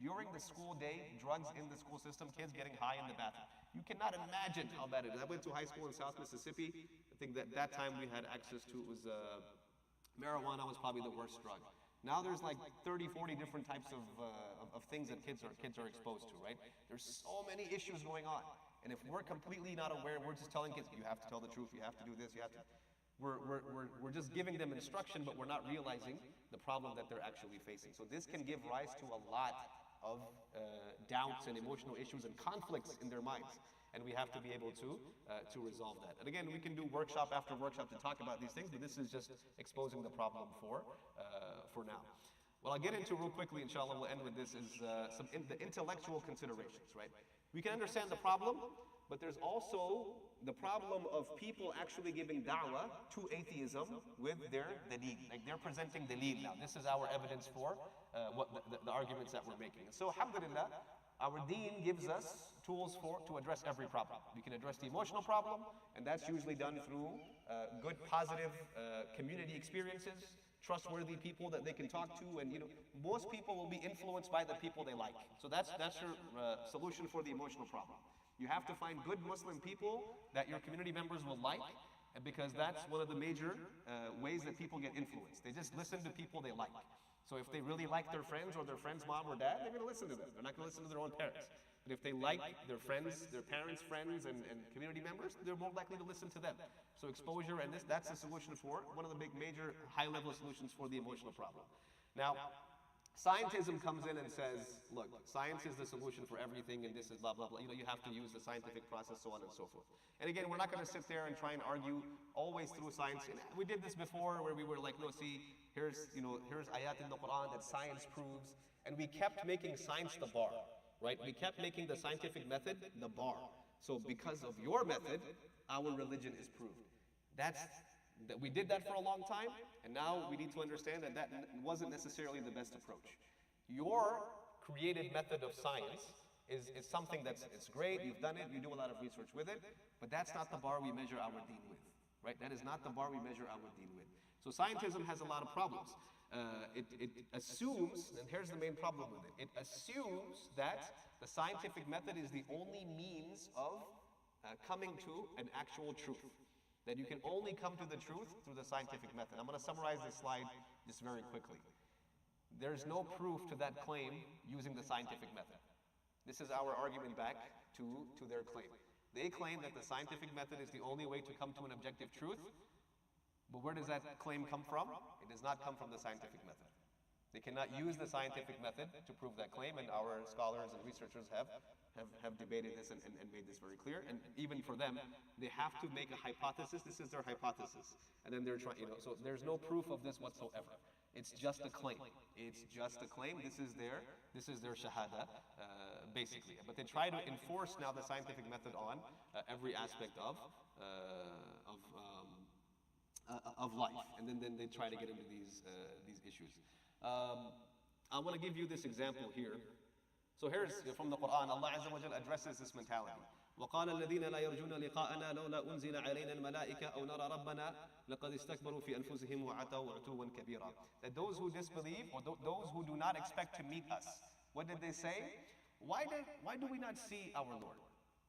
During the school day, drugs in the school system, kids getting high in the bathroom. You cannot imagine how bad it is. I went to high school in South Mississippi. I think that time we had access to, it was marijuana was probably the worst drug. Now there's like 30, 40 different types of things that kids are exposed to, right? There's so many issues going on. And if we're completely not aware, we're just telling kids, you have to tell the truth, you have to do this, you have to. We're just giving them instruction, but we're not realizing the problem that they're actually facing. So this can give rise to a lot of doubts and emotional issues and conflicts in their minds. And we have to be able to resolve that. And again, we can do workshop after workshop to talk about these things, but this is just exposing the problem for now. What I'll get into real quickly, inshallah, we'll end with this, is the intellectual considerations, right? We can understand the problem, but there's also the problem of people actually giving da'wah to atheism with their dalil. Like they're presenting dalil now. This is our evidence for what the arguments that we're making. And so, alhamdulillah, our deen gives us tools to address every problem. We can address the emotional problem, and that's usually done through good, positive community experiences, trustworthy people that they can talk to, and most people will be influenced by the people they like. So that's your solution for the emotional problem. You have to find good Muslim people that your community members will like, because that's one of the major ways that people get influenced. They just listen to people they like. So if they really like their friends or their friend's mom or dad, they're going to listen to them. They're not going to listen to their own parents. But if they like their friends, their parents' friends, and community members, they're more likely to listen to them. So exposure, and that's the solution for one of the big major high-level solutions for the emotional problem. Now, scientism comes in and says, look, science is the solution for everything, and this is blah, blah, blah. You have to use the scientific process, so on and so forth. And again, we're not going to sit there and try and argue always through science. And we did this before, where we were like, no, see, here's ayat in the Quran that science proves. And we kept making science the bar, right? We kept making the scientific method the bar. So because of your method, our religion is proved. We did that for a long time, and now we need to understand that wasn't necessarily the best approach. Your created method of science is something it's great, you've done it, you do a lot of research with it, but that's not the bar we measure our deen with, right? That is not the bar we measure our deen with. So scientism has a lot of problems. It assumes, and here's the main problem with it, it assumes that the scientific method is the only means of coming to an actual truth. That you can only come to the truth through the scientific method. I'm going to summarize this slide just very quickly. There's no proof to that claim using the scientific method. This is our argument back to their claim. They claim that the scientific method is the only way to come to an objective truth, but where does that claim come from? It does not come from the scientific method. They cannot use the scientific method to prove that claim, and our scholars and researchers have debated this and made this very clear. And even for them, they have to make a hypothesis. This is their hypothesis. And then they're trying, so there's no proof of this whatsoever. It's just a claim. It's just a claim. This is their shahada, basically. But they try to enforce now the scientific method on every aspect of life. And then they try to get into these issues. I want to give you this example here. So here's from the Quran, Allah Azza wa Jal addresses this mentality. وَقَالَ الَّذِينَ لَا يَرْجُونَ لِقَاءَنَا لَوْلَا أُنزِلَ عَلَيْنَا الْمَلَائِكَةُ أَوْ نَرَى رَبَّنَا لَقَدْ اسْتَكْبَرُوا فِي أَنفُسِهِمْ وَعَتَوْا عُتُوًّا كَبِيرًا. That those who disbelieve, or those who do not expect to meet us, what did they say? Why do we not see our Lord?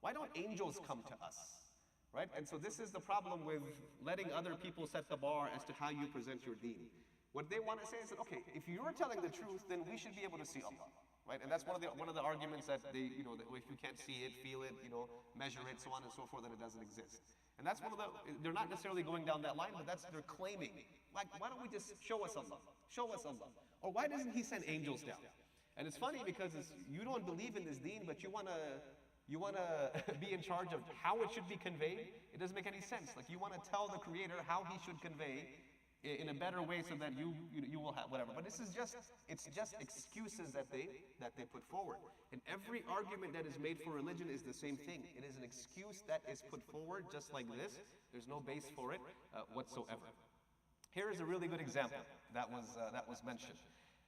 Why don't angels come to us? Right? And so this is the problem with letting other people set the bar as to how you present your deen. What they want to say is that, okay, if you're telling the truth, then we should be able to see Allah. Right? And that's one of the arguments that that if you can't see it, feel it, measure it, so on and so forth, then it doesn't exist. And that's they're not necessarily going down that line, but they're claiming. Like, why don't we just show us Allah? Show us Allah. Or why doesn't He send angels down? And it's funny because you don't believe in this deen, but you want to be in charge of how it should be conveyed. It doesn't make any sense. Like, you want to tell the Creator how He should convey in a better way so that you will have whatever. But it's just excuses that they put forward. And every argument that is made for religion is the same thing. It is an excuse that is put forward just like this. There's no base for it whatsoever. Here is a really good example that was mentioned.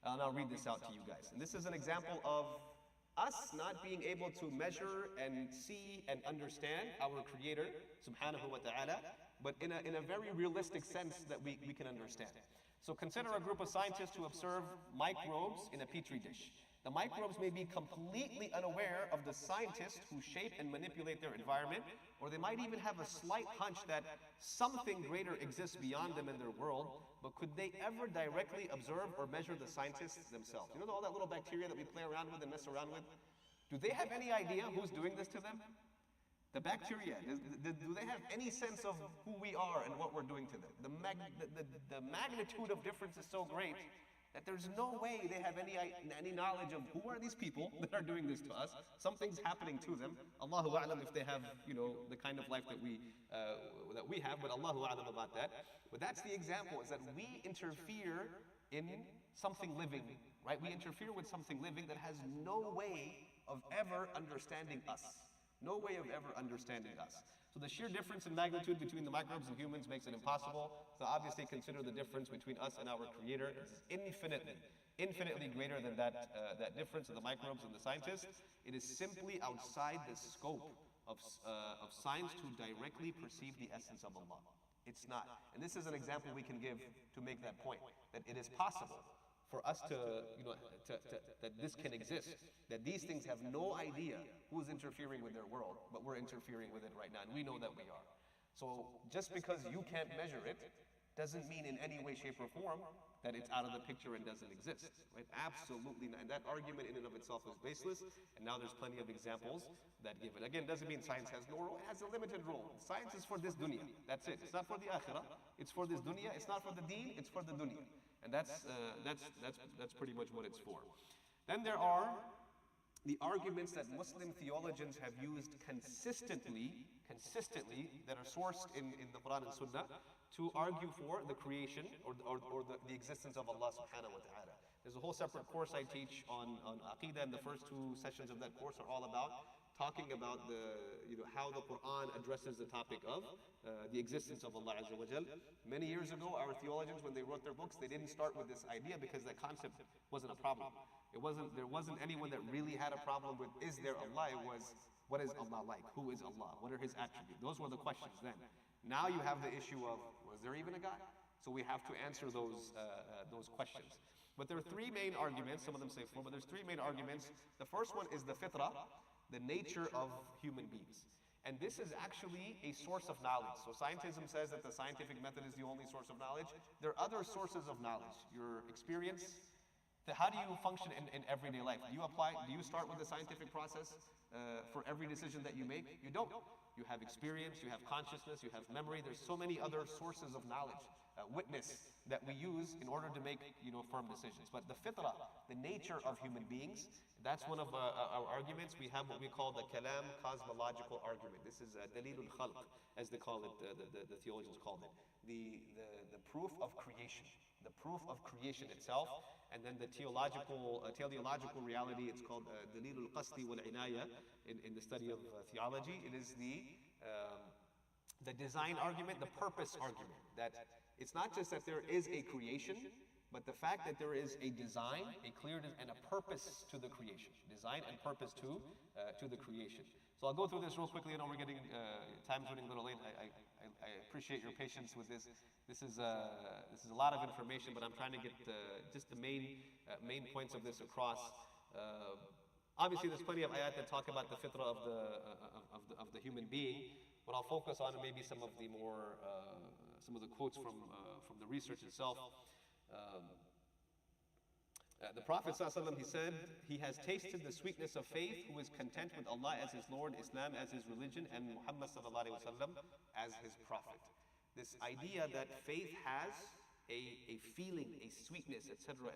And I'll read this out to you guys. And this is an example of us not being able to measure and see and understand our Creator, subhanahu wa ta'ala, but in a very realistic sense that we can understand. So consider a group of scientists who observe microbes in a petri dish. The microbes may be completely unaware of the scientists who shape and manipulate their environment, or they might even have a slight hunch that something greater exists beyond them in their world, but could they ever directly observe or measure the scientists themselves? You know all that little bacteria that we play around with and mess around with? Do they have any idea who's doing this to them? The bacteria, do they have any sense of who we are and what we're doing to them? The magnitude of difference is so great that there's no way they have any knowledge of who are these people that are doing this to us. Something's happening to them. Allahu a'lam if they have, the kind of life that we have, but Allahu a'lam about that. But that's the example, is that we interfere in something living, right? We interfere with something living that has no way of ever understanding us. No way of ever understanding us. So the sheer difference in magnitude between the microbes and humans makes it impossible. So obviously consider the difference between us and our Creator. It's infinitely greater than that difference of the microbes and the scientists. It is simply outside the scope of science to directly perceive the essence of Allah. It's not. And this is an example we can give to make that point, that it is possible for us that this can exist, that these things have no idea who's interfering with their world, but we're interfering with it right now, and we know that we are. So just because you can't measure it doesn't mean in any way, shape, or form that it's out of the picture and doesn't exist, right? Absolutely not. And that argument in and of itself is baseless, and now there's plenty of examples that give it. Again, doesn't mean science has no role. It has a limited role. Science is for this dunya. That's it. It's not for the akhirah. It's for this dunya. It's not for the deen. It's for the dunya. And that's pretty much what it's for. Then there are the arguments that Muslim theologians have used consistently that are sourced in the Quran and Sunnah to argue for the creation or the existence of Allah subhanahu wa ta'ala. There's a whole separate course I teach on Aqidah, and the first two sessions of that course are all about talking about how the Quran addresses the topic of the existence of Allah Azza wa Jal. Many years ago, our theologians, when they wrote their books, they didn't start with this idea because that concept wasn't a problem. There wasn't anyone that really had a problem with, is there Allah? It was, what is Allah like? Who is Allah? What are His attributes? Those were the questions then. Now you have the issue of, was there even a God? So we have to answer those questions. But there are three main arguments. Some of them say four, but there's three main arguments. The first one is the fitrah, the nature of human beings. And this is actually a source of knowledge. So scientism says that the scientific method is the only source of knowledge. There are other sources of knowledge. Your experience, how do you function in everyday life? Do you start with the scientific process for every decision that you make? You don't. You have experience, you have consciousness, you have memory. There's so many other sources of knowledge, witness that we use in order to make firm decisions. But the fitrah, the nature of human beings, that's one of our arguments. We have what we call the kalam cosmological argument. This is dalilul khalq, as they call it, the theologians called it. The proof of creation. The proof of creation itself, and then the teleological reality. It's called dalilul qasdi wal inaya in the study of theology. It is the design argument, the purpose argument, that it's not just that there is a creation, but the fact that there is a design, and a purpose to the creation. Design and purpose to the creation. So I'll go through this real quickly. I know we're getting, time's running a little late. I appreciate your patience with this. This is a lot of information, but I'm trying to get just the main points of this across. Obviously, there's plenty of ayat that talk about the fitrah of the human being. What I'll focus on maybe some of the quotes from the research itself. The Prophet ﷺ, he said, he has tasted the sweetness of faith who is content with Allah as his Lord, Islam as his religion, and Muhammad ﷺ as his prophet. This idea that faith has a feeling, a sweetness, etc.,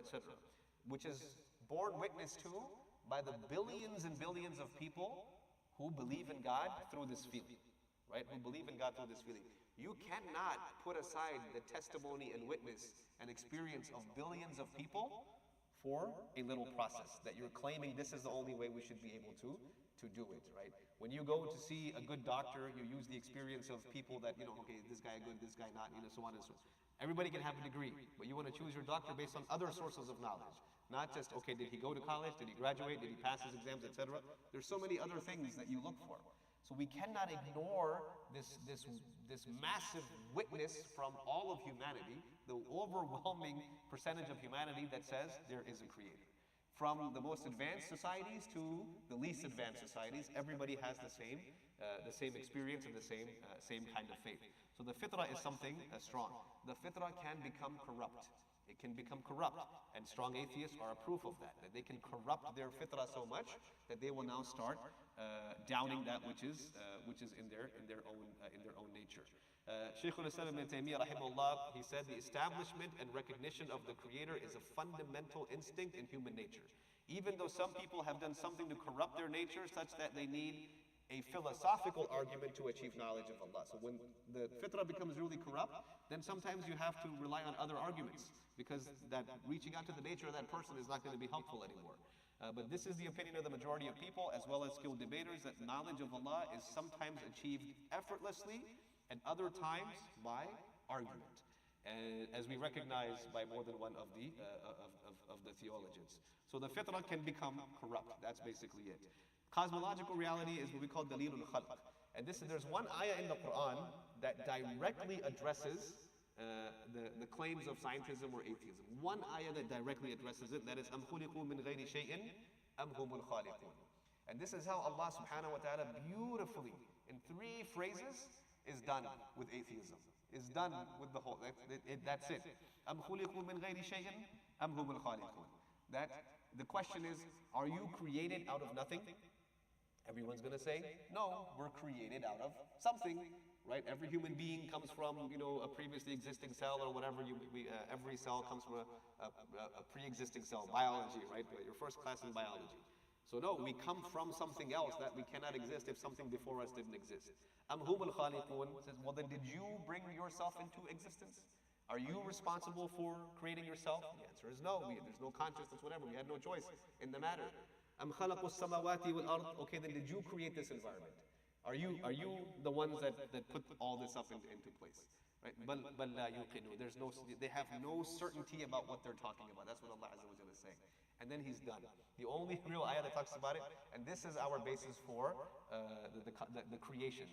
which is borne witness to by the billions and billions of people who believe in God through this feeling, right? Who believe in God through this feeling. You cannot put aside the testimony and witness and experience of billions of people for a little process that you're claiming this is the only way we should be able to do it, right? When you go to see a good doctor, you use the experience of people that, okay, this guy good, this guy not, so on and so on. Everybody can have a degree, but you want to choose your doctor based on other sources of knowledge. Not just, okay, did he go to college? Did he graduate? Did he pass his exams, etc.? There's so many other things that you look for. So we cannot ignore this massive witness from all of humanity, the overwhelming percentage of humanity that says there is a creator. From the most advanced societies to the least advanced societies, everybody has the same experience and the same kind of faith. So the fitrah is something strong. The fitrah can become corrupt. It can become corrupt, and strong atheists are a proof of that they can corrupt their fitrah so much that they will now start doubting that which is in their own nature. Shaykh al-Islam ibn Taymiyyah rahimahullah, he said the establishment and recognition of the creator is a fundamental instinct in human nature. Even though some people have done something to corrupt their nature such that they need a philosophical argument to achieve knowledge of Allah. So when the fitrah becomes really corrupt, then sometimes you have to rely on other arguments, because that reaching out to the nature of that person is not going to be helpful anymore. But this is the opinion of the majority of people, as well as skilled debaters, that knowledge of Allah is sometimes achieved effortlessly and other times by argument, and as we recognize by more than one of the theologians. So the fitrah can become corrupt. That's basically it. Cosmological reality is what we call dalilul khalq. And there's one ayah in the Quran that directly addresses the claims of scientism or atheism. One ayah that directly addresses it, that is, أَمْ خُلِقُوا مِنْ غَيْرِ شَيْءٍ أَمْ هُمُ الْخَالِقُونَ. And this is how Allah subhanahu wa ta'ala beautifully, in 3 phrases, is done with atheism. Is done with the whole, that's it. أَمْ خُلِقُوا مِنْ غَيْرِ شَيْءٍ أَمْ هُمُ الْخَالِقُونَ. That the question is, are you created out of nothing? Everyone's going to say, no, we're created out of something, right? Every human being comes from, a previously existing cell or whatever. Every cell comes from a pre-existing cell, biology, right? Your first class in biology. So no, we come from something else that we cannot exist if something before us didn't exist. Am humul khaliqun says, well then did you bring yourself into existence? Are you responsible for creating yourself? The answer is no. There's no consciousness, whatever. We had no choice in the matter. Am khalaqus samawati wal ard. Okay, then did you create this environment? Are you the ones that put all this up into place? Right? Bal la yuqinu. They have no certainty about what they're talking about. That's what Allah Azza wa Jalla is saying. And then he's done. The only real ayah that talks about it, and this is our basis for the creation,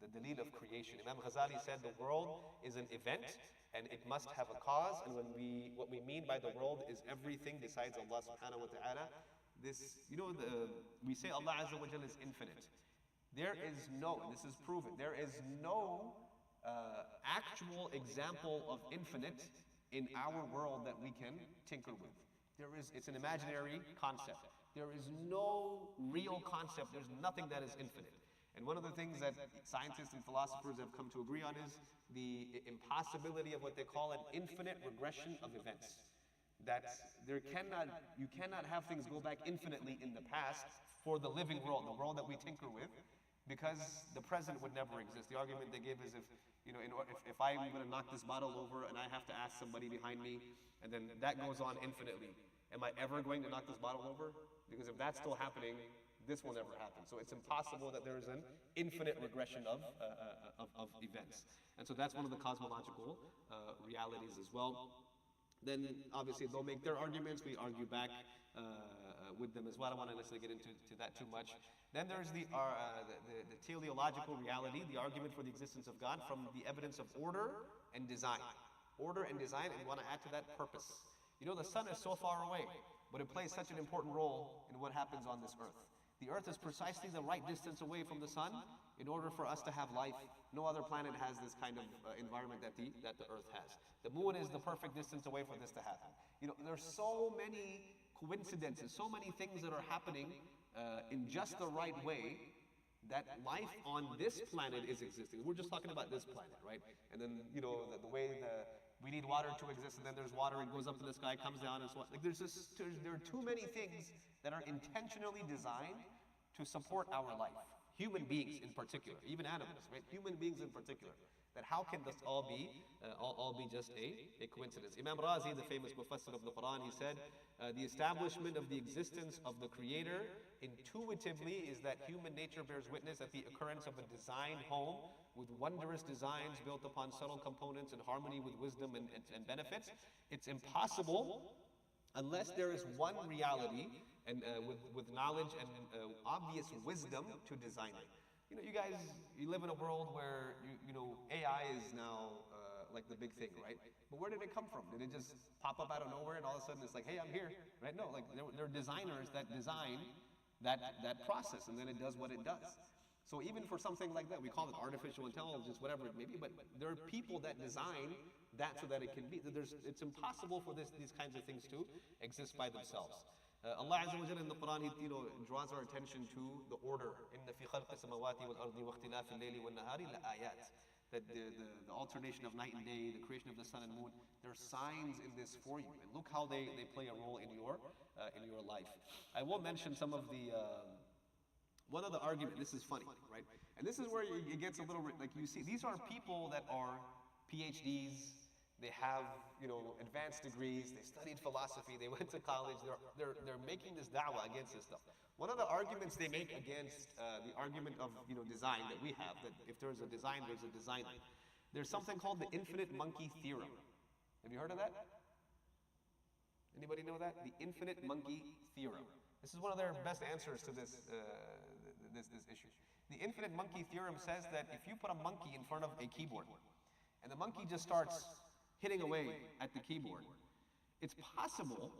the dalil of creation. Imam Ghazali said the world is an event and it must have a cause, and what we mean by the world is everything besides Allah subhanahu wa ta'ala. We say Allah Azza wa Jalla is infinite. There is no, and this is proven, there is no actual example of infinite in our world that we can tinker with. It's an imaginary concept. There is no real concept. There's nothing that is infinite. And one of the things that scientists and philosophers have come to agree on is the impossibility of what they call an infinite regression of events. That you cannot have things go back infinitely in the past for the living world, the world that we tinker with, because the present would never exist. The argument they give is if I'm going to knock this bottle over and I have to ask somebody behind me, and then that goes on infinitely, am I ever going to knock this bottle over? Because if that's still happening, this will never happen. So it's impossible that there is an infinite regression of events. And so that's one of the cosmological realities as well. Then obviously they'll make their arguments, we argue back with them as well. I don't want to necessarily get into that too much. Then there's the teleological reality, the argument for the existence of God from the evidence of order and design. Order and design, and we want to add to that purpose. The sun is so far away, but it plays such an important role in what happens on this earth. The earth is precisely the right distance away from the sun in order for us to have life. No other planet has this kind of environment that the earth has. The moon is the perfect distance away for this to happen. There's so many coincidences, so many things that are happening in just the right way that life on this planet is existing. We're just talking about this planet, right? And then, the way we need water to exist, and then there's water, it goes up to the sky, comes down, and so on. Like there are too many things that are intentionally designed to support our life, human beings in particular, even animals, right? Human beings in particular. That how can this all be just a coincidence? Imam Razi, the famous Mufassir of the Quran, he said, the establishment of the existence of the Creator intuitively is that human nature bears witness that the occurrence of a designed home with wondrous designs built upon subtle components in harmony with wisdom and benefits. It's impossible unless there is one reality and with knowledge and obvious wisdom to design it. You know, you guys, you live in a world where, you know, AI is now like the big thing, right? But where did it come from? Did it just pop up out of nowhere and all of a sudden it's like, hey, I'm here, right? No, like there are designers that design that process and then it does what it does. So even for something like that, we call it artificial intelligence, whatever it may be, but there are people that design that so that it can be. It's impossible for these kinds of things to exist by themselves. Allah Azza wa Jalla in the Quran, He draws our attention to the order. إِنَّ فِي خَلْقِ السَّمَاوَاتِ وَالْأَرْضِ وَاخْتِلَافِ اللَّيْلِ وَالنَّهَارِ لَآيَاتٍ. That the alternation of night and day, the creation of the sun and moon, there are signs in this for you. And look how they play a role in your life. I will mention some of the, one of the arguments, this is funny, right? And this is where it gets a little, like you see, these are people that are PhDs, they have, you know, advanced degrees, they studied philosophy, they went to college, they're making this da'wah against this stuff. One of the arguments they make against the argument of, you know, design that we have, that if there's a design, there's a designer. There's something called the infinite monkey theorem. Have you heard of that? Anybody know that? The infinite monkey theorem. This is one of their best answers to this issue. The infinite monkey theorem says that if you put a monkey in front of a keyboard, and the monkey just starts hitting away at the keyboard, it's possible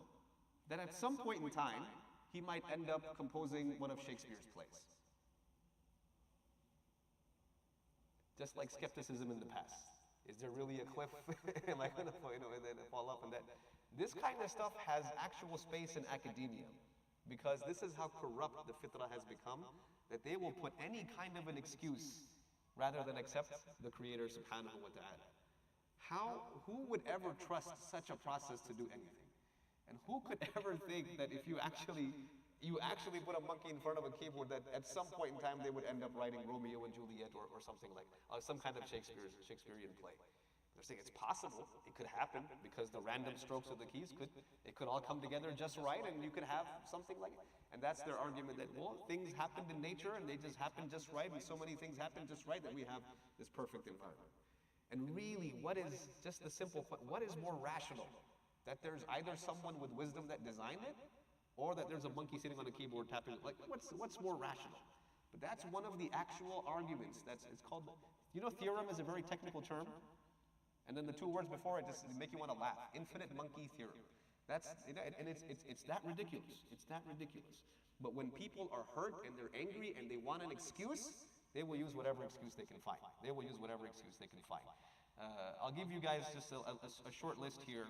that at some point in time, he might end up composing one of Shakespeare's plays. Just like skepticism in the past. Is there really a cliff? Am I going to, you know, and then fall off and that? This kind of stuff has actual space in academia, because this is how corrupt the fitrah has become, that they will put any kind of an excuse rather than accept the Creator subhanahu wa ta'ala. Who would ever trust such a process to do anything? And who could ever think that if you actually put a monkey in front of a keyboard, that at some point in time they would end up writing Romeo and Juliet or something like some kind of Shakespearean play? They're saying it's possible, it could happen, because the random strokes of the keys could all come together just right, and you could have something like it. And that's their argument, that, well, things happened in nature and they just happened just right, and so many things happen just right that we have this perfect environment. And really, what is, just the simple question, what is more rational? That there's either someone with wisdom that designed it, or that there's a monkey sitting on a keyboard tapping, like, what's more rational? But that's one of the actual arguments. It's called, you know, theorem is a very technical term, and then the two words before it just make you want to laugh. Infinite monkey theorem. That's, and it's that ridiculous. It's that ridiculous. But when people are hurt and they're angry and they want an excuse, they will use whatever excuse they can find. They will use whatever excuse they can find. I'll give you guys just a short list here.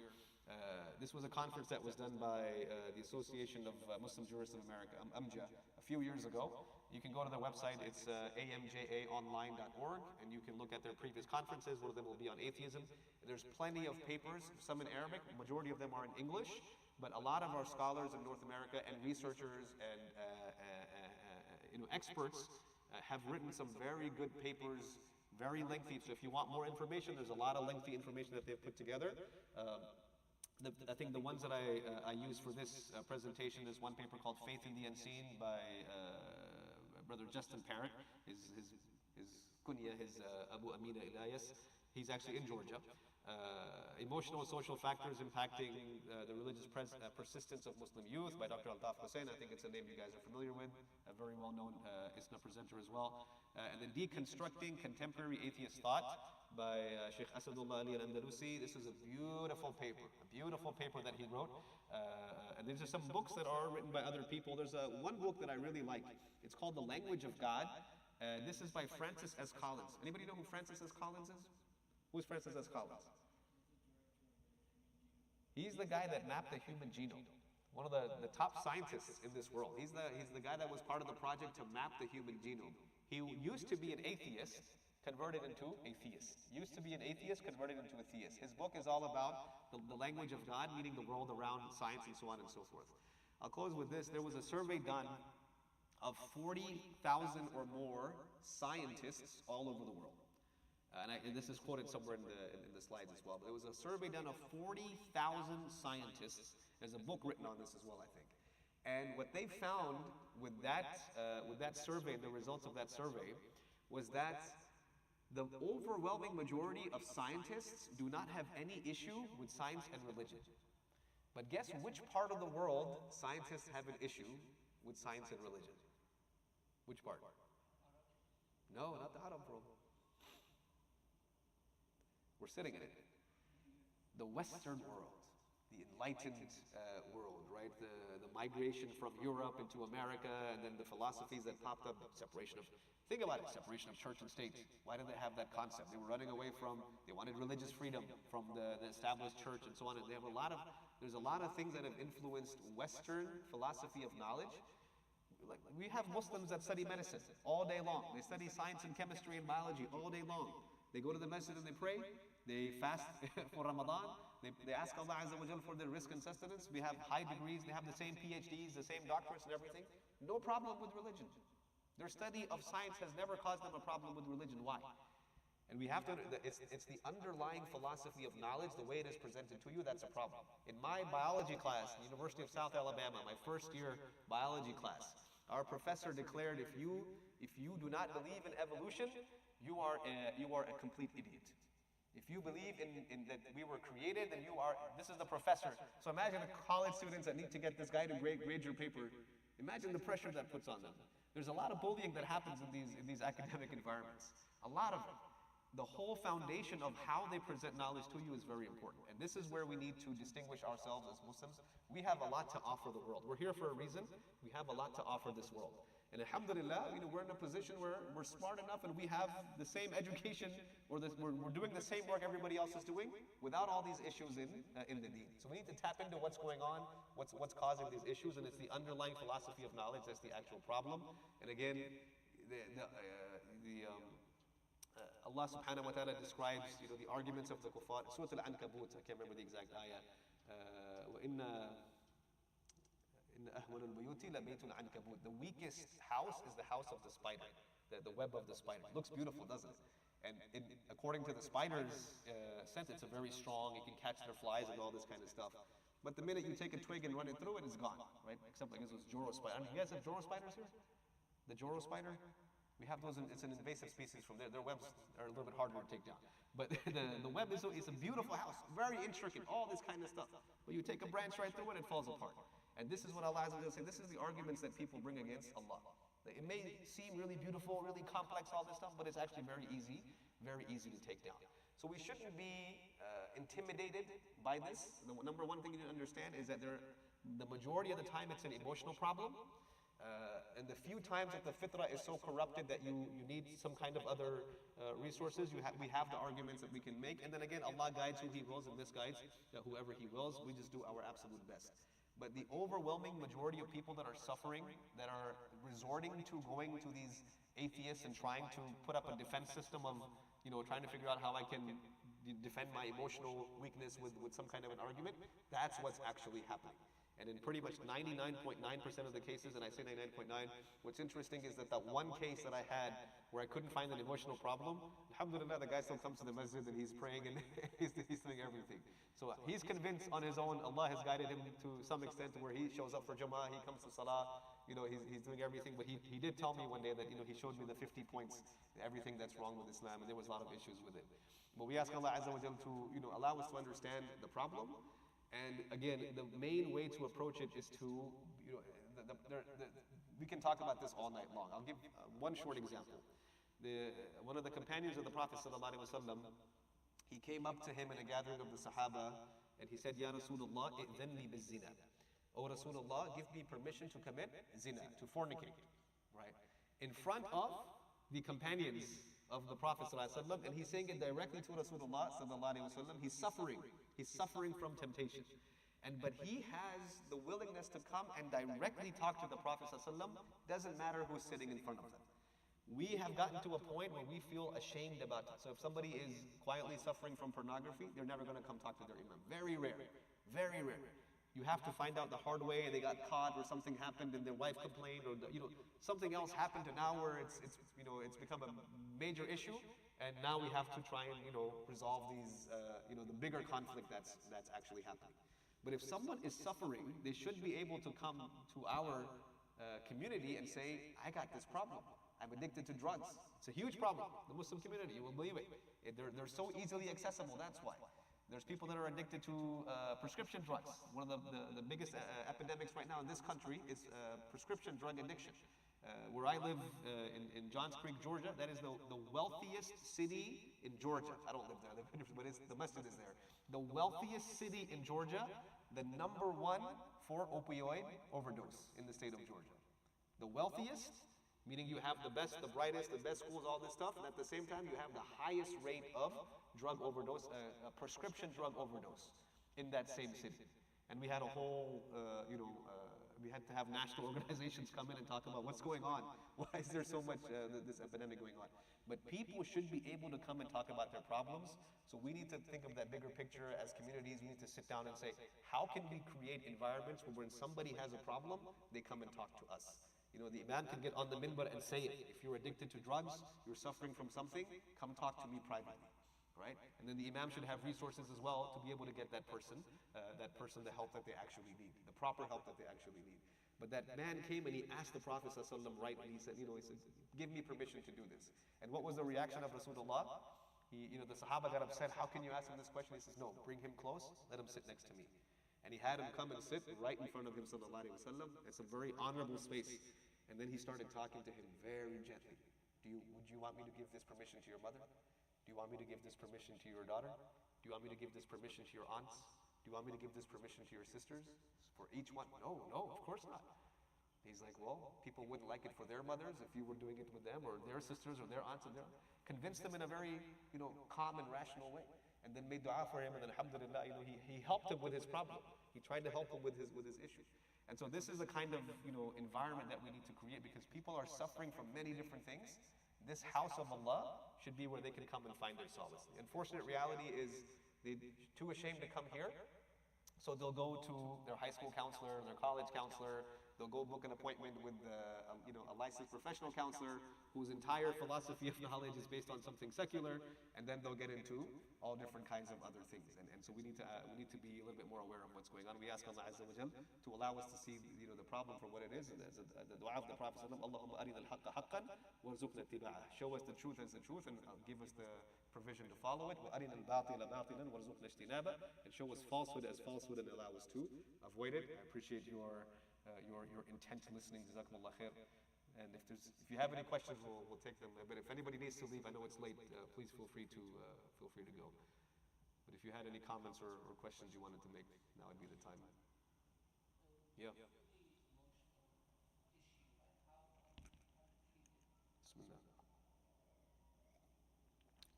This was a conference that was done by the Association of Muslim Jurists of America, AMJA, a few years ago. You can go to their website, it's amjaonline.org, and you can look at their previous conferences. One of them will be on atheism. There's plenty of papers, some in Arabic, majority of them are in English, but a lot of our scholars in North America and researchers and experts have written some very good papers, very lengthy. So if you want more information, there's a lot of lengthy information that they've put together. I think the ones that I use for this presentation is one paper called Faith in the Unseen by Brother Justin Parrott. His kunya, his Abu Amina Elias. He's actually in Georgia. Emotional and Social Factors Impacting the Religious Persistence of Muslim Youth by Dr. Altaf Hussain. I think it's a name you guys are familiar with. A very well-known ISNA presenter as well. And then Deconstructing Contemporary Atheist Thought by Sheikh Asadullah Ali al-Andalusi. This is a beautiful paper that he wrote. And there's some books that are written by other people. There's one book that I really like. It's called The Language of God. This is by Francis S. Collins. Anybody know who Francis S. Collins is? Who's Francis S. Collins? He's the guy that mapped the human genome. One of the top scientists in this world. He's the guy that was part of the project to map the human genome. He used to be an atheist, converted into a theist. Used to be an atheist, converted into a theist. His book is all about the language of God, meaning the world around science and so on and so forth. I'll close with this. There was a survey done of 40,000 or more scientists all over the world. And this is quoted somewhere in the slides as well. But it was a survey done of 40,000 scientists. There's a book written on this as well, I think. And what they found with that survey, the results of that survey, was that the overwhelming majority of scientists do not have any issue with science and religion. But guess which part of the world scientists have an issue with science and religion? Which part? No, not the Arab world. We're sitting in it. The Western world, the enlightened world, right? The migration from Europe into America, and then the philosophies that popped up, separation of, think about it, separation of church and state. Why did they have that concept? They were running away from, they wanted religious freedom from the established church and so on. And they have there's a lot of things that have influenced Western philosophy of knowledge. Like, we have Muslims that study medicine all day long. They study science and chemistry and biology all day long. They go to the masjid and they pray. They fast for Ramadan. They ask Allah Azza wa Jal for their risk and sustenance. We have high degrees. They have the same PhDs, the same doctorates and everything. No problem with religion. Their study of science has never caused them a problem with religion. Why? And we have to, it's the underlying philosophy of knowledge, the way it is presented to you, that's a problem. In my biology class, the University of South Alabama, my first year biology class, our professor declared, if you do not believe in evolution, you are a complete idiot. If you believe in that we were created, then this is the professor. So imagine the college students that need to get this guy to grade your paper. Imagine the pressure that puts on them. There's a lot of bullying that happens in these academic environments. A lot of it. The whole foundation of how they present knowledge to you is very important. And this is where we need to distinguish ourselves as Muslims. We have a lot to offer the world. We're here for a reason. We have a lot to offer this world. And alhamdulillah, we're in a position where we're smart enough and we have the same education, or we're doing the same work everybody else is doing without all these issues in the deen. So we need to tap into what's going on, what's causing these issues, and it's the underlying philosophy of knowledge that's the actual problem. And again, Allah subhanahu wa ta'ala describes the arguments of the kuffar. Surah Al-Ankabut, I can't remember the exact ayah. The weakest house is the house of the spider, the web of the spider. It looks beautiful, doesn't it? And according to the spider's sense, it's a very strong, it can catch their flies and all this kind of stuff. But the minute you take a twig and run it through it, it's gone, right? Except I guess it was Joro spider. You guys have Joro spiders here? The Joro spider? We have those, it's an invasive species from there. Their webs are a little bit harder to take down. But the web is a beautiful house, very intricate, all this kind of stuff. But you take a branch right through it, it falls apart. And this is what Allah Azza wa Jalla says, this is the arguments that people bring against Allah. It may seem really beautiful, really complex, all this stuff, but it's actually very easy to take down. So we shouldn't be intimidated by this. The number one thing you need to understand is that the majority of the time it's an emotional problem. And the few times that the fitrah is so corrupted that you need some kind of other resources, we have the arguments that we can make. And then again, Allah guides who He wills and misguides whoever He wills. We just do our absolute best. But the overwhelming majority of people that are suffering, that are resorting to going to these atheists and trying to put up a defense system of, trying to figure out how I can defend my emotional weakness with some kind of an argument, that's what's actually happening. And in pretty much 99.9% of the cases, and I say 99.9, what's interesting is that one case that I had where I couldn't find an emotional problem, alhamdulillah, the guy still comes to the masjid and he's praying and he's doing everything. So he's convinced on his own, Allah has guided him to some extent where he shows up for Jama'ah, he comes to Salah, he's doing everything. But he did tell me one day that, he showed me the 50 points, everything that's wrong with Islam, and there was a lot of issues with it. But we ask Allah Azza wa Jal to, allow us to understand the problem. And again, the main way to approach it is to, we can talk about this all night long. I'll give one short example. One of the companions of the Prophet ﷺ, he came up to him in a gathering of the Sahaba, and he said, Ya Rasulullah, i'dhan li biz-zina. Oh Rasulullah, give me permission to commit zina, to fornicate, right? In front of the companions of the Prophet ﷺ, and he's saying it directly to Rasulullah ﷺ. He's suffering from temptation. But he has the willingness to come and directly talk to the Prophet ﷺ. Doesn't matter who's sitting in front of them. We have gotten to a point where we feel ashamed about it. So if somebody is quietly suffering from pornography, they're never going to come talk to their imam. Very rare. Very rare. You have to find out the hard way. They got caught, or something happened, and their wife complained, or something else happened to now where it's become a major issue, and now we have to try and resolve these the bigger conflict that's actually happening. But if someone is suffering, they should be able to come to our community and say, I got this problem. I'm addicted to drugs. It's a huge problem. The Muslim community, you will believe it. They're so easily accessible, that's why. There's people that are addicted to prescription drugs. One of the biggest epidemics right now in this country is prescription drug addiction. Where I live in Johns Creek, Georgia, that is the wealthiest city in Georgia. I don't live there, but the masjid is there. The wealthiest city in Georgia, the number one for opioid overdose in the state of Georgia. The wealthiest, meaning you have the best, the brightest, the best schools, all this stuff, and at the same time you have the highest rate of drug overdose, prescription drug overdose in that same city. And we had a whole, we had to have national organizations come in and talk about what's going on. Why is there so much this epidemic going on? But people should be able to come and talk about their problems. So we need to think of that bigger picture as communities. We need to sit down and say, how can we create environments where when somebody has a problem, they come and talk to us? The imam can get on the minbar and say it. If you're addicted to drugs, you're suffering from something, come talk to me privately. Right? And then the imam should have resources as well to be able to get that person the help that they actually need, the proper help that they actually need. But that man came and he asked the Prophet ﷺ right when he said, give me permission to do this. And what was the reaction of Rasulullah? The Sahaba got upset. How can you ask him this question? He says, no, bring him close, let him sit next to me. And he had him come and sit right in front of him, sallallahu alaihi wasallam. It's a very honorable space. And then he started talking to him very gently. Would you want me to give this permission to your mother? Do you want me to give this permission to your daughter? Do you want me to give this permission to your aunts? Do you want me to give this permission to your sisters? For each one? No, of course not. He's like, well, people wouldn't like it for their mothers if you were doing it with them, or their sisters, or their aunts, and their... Convinced them in a very, calm and rational way. And then made dua for him, and then alhamdulillah, he helped him with his problem. He tried to help him with his issue. And so this is the kind of, environment that we need to create, because people are suffering from many different things. This house of Allah should be where they can come and find their solace. The unfortunate reality is they're too ashamed to come here, so they'll go to their high school counselor, their college counselor. They'll go book an appointment with a licensed professional counselor whose entire philosophy of knowledge is based on something secular, and then they'll get into all different kinds of other things. And so we need to be a little bit more aware of what's going on. We ask Allah Azza wa Jal to allow us to see the problem for what it is. And the dua of the Prophet sallallahu alaihi wasallam, Allahumma arina al-haqqa haqqan warzuqna ittiba'ah. Show us the truth as the truth, and give us the provision to follow it. Wa arina al-batila batilan warzuqna ijtinaba. And show us falsehood as falsehood, and allow us to avoid it. I appreciate your intense listening. Jazakumullah khair. And if you have any questions, we'll take them. But if anybody needs to leave, I know it's late. Please feel free to go. But if you had any comments or questions you wanted to make, now would be the time. Yeah. Bismillah.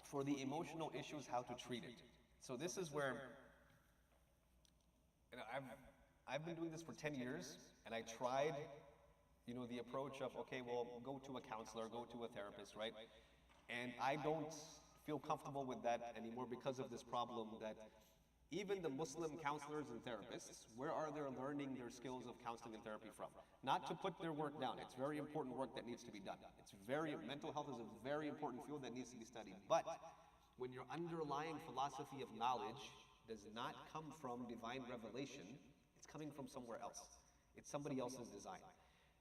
For the emotional issues, how to treat it. So this is where I've been doing this for 10 years, and I tried, the approach of, okay, well, go to a counselor, go to a therapist, right? And I don't feel comfortable with that anymore because of this problem that even the Muslim counselors and therapists, where are they learning their skills of counseling and therapy from? Not to put their work down. It's very important work that needs to be done. Mental health is a very important field that needs to be studied. But when your underlying philosophy of knowledge does not come from divine revelation, it's coming from somewhere else. It's somebody else's design.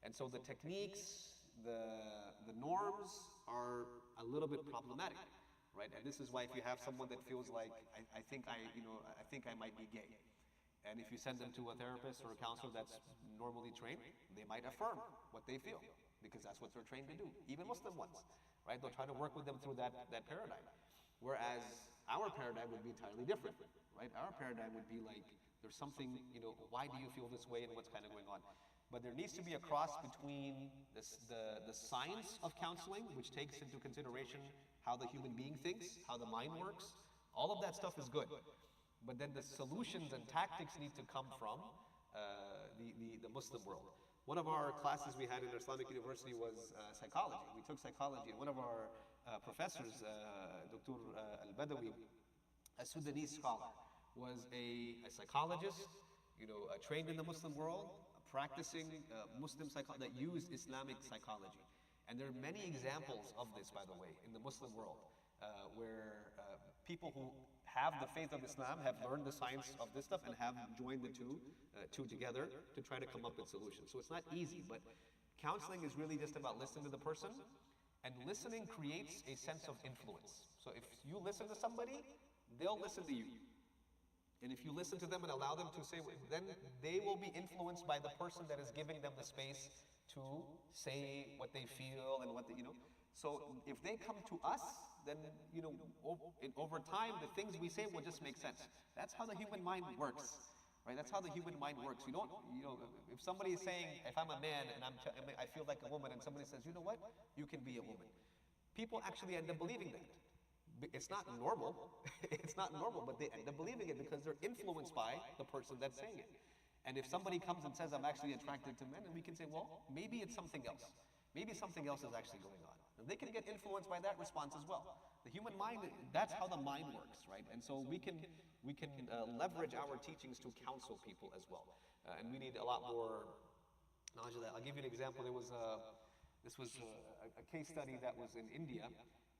And so the techniques, the norms are a little bit problematic, right? And this is why if you have someone that feels like, I think I might be gay, and if you send them to a therapist or a counselor that's normally trained, they might affirm what they feel, because that's what they're trained to do, even Muslim ones, right? They'll try to work with them through that paradigm. Whereas our paradigm would be entirely different, right? Our paradigm would be like, there's something, why do you feel this way, and what's kind of going on? But there needs to be a cross between the science of counseling, which takes into consideration how the human being thinks, how the mind works. All of that stuff is good. But then the solutions and tactics need to come from the Muslim world. One of our classes we had in Islamic University was psychology. We took psychology, and one of our professors, Dr. Al-Badawi, a Sudanese scholar, was a psychologist, trained in the Muslim world, practicing Muslim psychology, that used Islamic psychology. And there are many examples of this, by the way, in the Muslim world, where people who have the faith of Islam have learned the science of this stuff and have joined the two together to try to come up with solutions. So it's not easy, but counseling is really just about listening to the person, and listening creates a sense of influence. So if you listen to somebody, they'll listen to you. And if you listen to them and allow them to say, then they will be influenced by the person that is giving them the space to say what they feel and what they, So if they come to us, then, over time, the things we say will just make sense. That's how the human mind works, right? That's how the human mind works. You don't, if somebody is saying, if I'm a man and I feel like a woman, and somebody says, you know what, you can be a woman. People actually end up believing that. It's not normal. It's not normal, but they end up believing it because they're influenced by the person that's saying it. And if somebody comes and says, I'm actually attracted to men, and we can say, well, maybe it's something else. Maybe something else is actually going on. And they can get influenced by that response as well. The human mind, that's how the mind works, right? And so we can leverage our teachings to counsel people as well. And we need a lot more knowledge of that. I'll give you an example. This was a case study that was in India,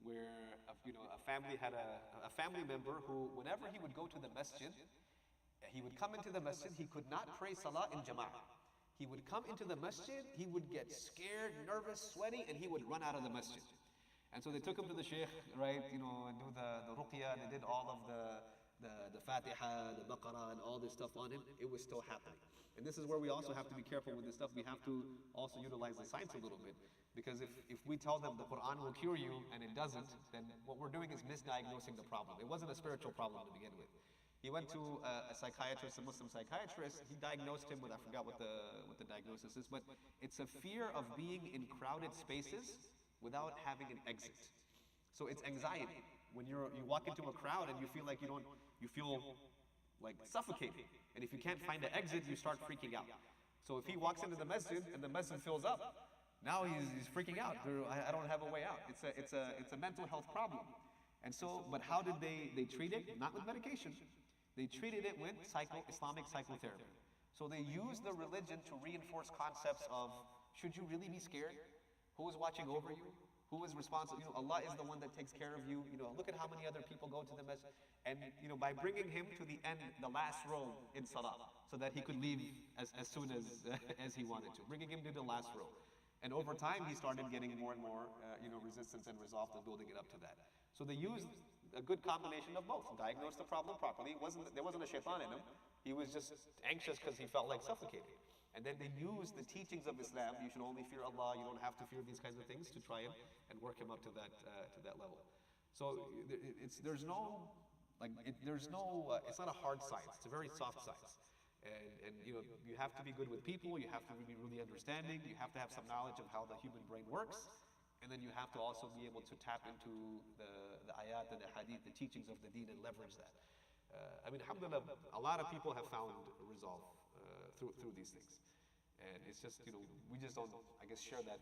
where a family had a family member who, whenever he would go to the masjid, he would come into the masjid, he could not pray salah in jama'ah. He would come into the masjid, he would get scared, nervous, sweaty, and he would run out of the masjid. And so they took him to the sheikh, right, and do the ruqya, they did all of the Fatiha, the Baqarah, and all this stuff on him. It was still happening. And this is where we also have to be careful with this stuff. We have to also utilize the science a little bit. Because if we tell them the Quran will cure you and it doesn't, then what we're doing is misdiagnosing the problem. It wasn't a spiritual problem to begin with. He went to a psychiatrist, a Muslim psychiatrist. He diagnosed him with, I forgot what the diagnosis is, but it's a fear of being in crowded spaces without having an exit. So it's anxiety. When you walk into a crowd and you feel like you feel like suffocating. And if you can't find an exit, you start freaking out. So if he walks into the masjid and the masjid fills up, now he's freaking out. I don't have a way out. It's a mental health problem. And so, but how did they treat it? Not with medication. They treated it with Islamic psychotherapy. So they used the religion to reinforce concepts of, should you really be scared? Who is watching over you? Who is responsible? Allah is the one that takes care of you. Look at how many other people go to the masjid. And by bringing him to the end, the last row in salah, so that he could leave as soon as he wanted to, bringing him to the last row. And over time, he started getting more and more, resistance and resolve to building it up to that. So they used a good combination of both. Diagnosed the problem properly. There wasn't a shaitan in him. He was just anxious because he felt like suffocating. And then they used the teachings of Islam. You should only fear Allah. You don't have to fear these kinds of things, to try and work him up to that level. So it's not a hard science. It's a very soft science. And you have to be good with people, you have to be really understanding, you have to have some knowledge of how the human brain works, and then you have to also be able to tap into the ayat and the hadith, the teachings of the deen, and leverage that. Alhamdulillah, a lot of people have found resolve through these things. And it's just, we just don't, I guess, share that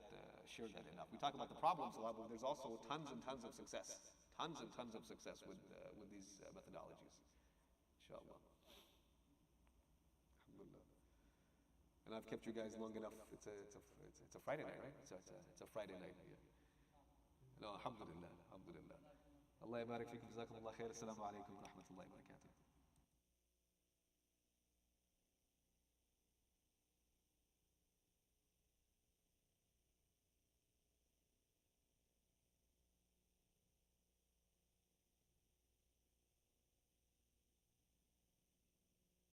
enough. We talk about the problems a lot, but there's also tons and tons of success. Tons and tons of success with these methodologies. Inshallah. And I've kept you guys long enough. It's a Friday night, right? It's a Friday night. Yeah. No, alhamdulillah, alhamdulillah. Allah yabarak fikum, jazakum Allah khair. Assalamu alaikum wa rahmatullahi wa barakatuh.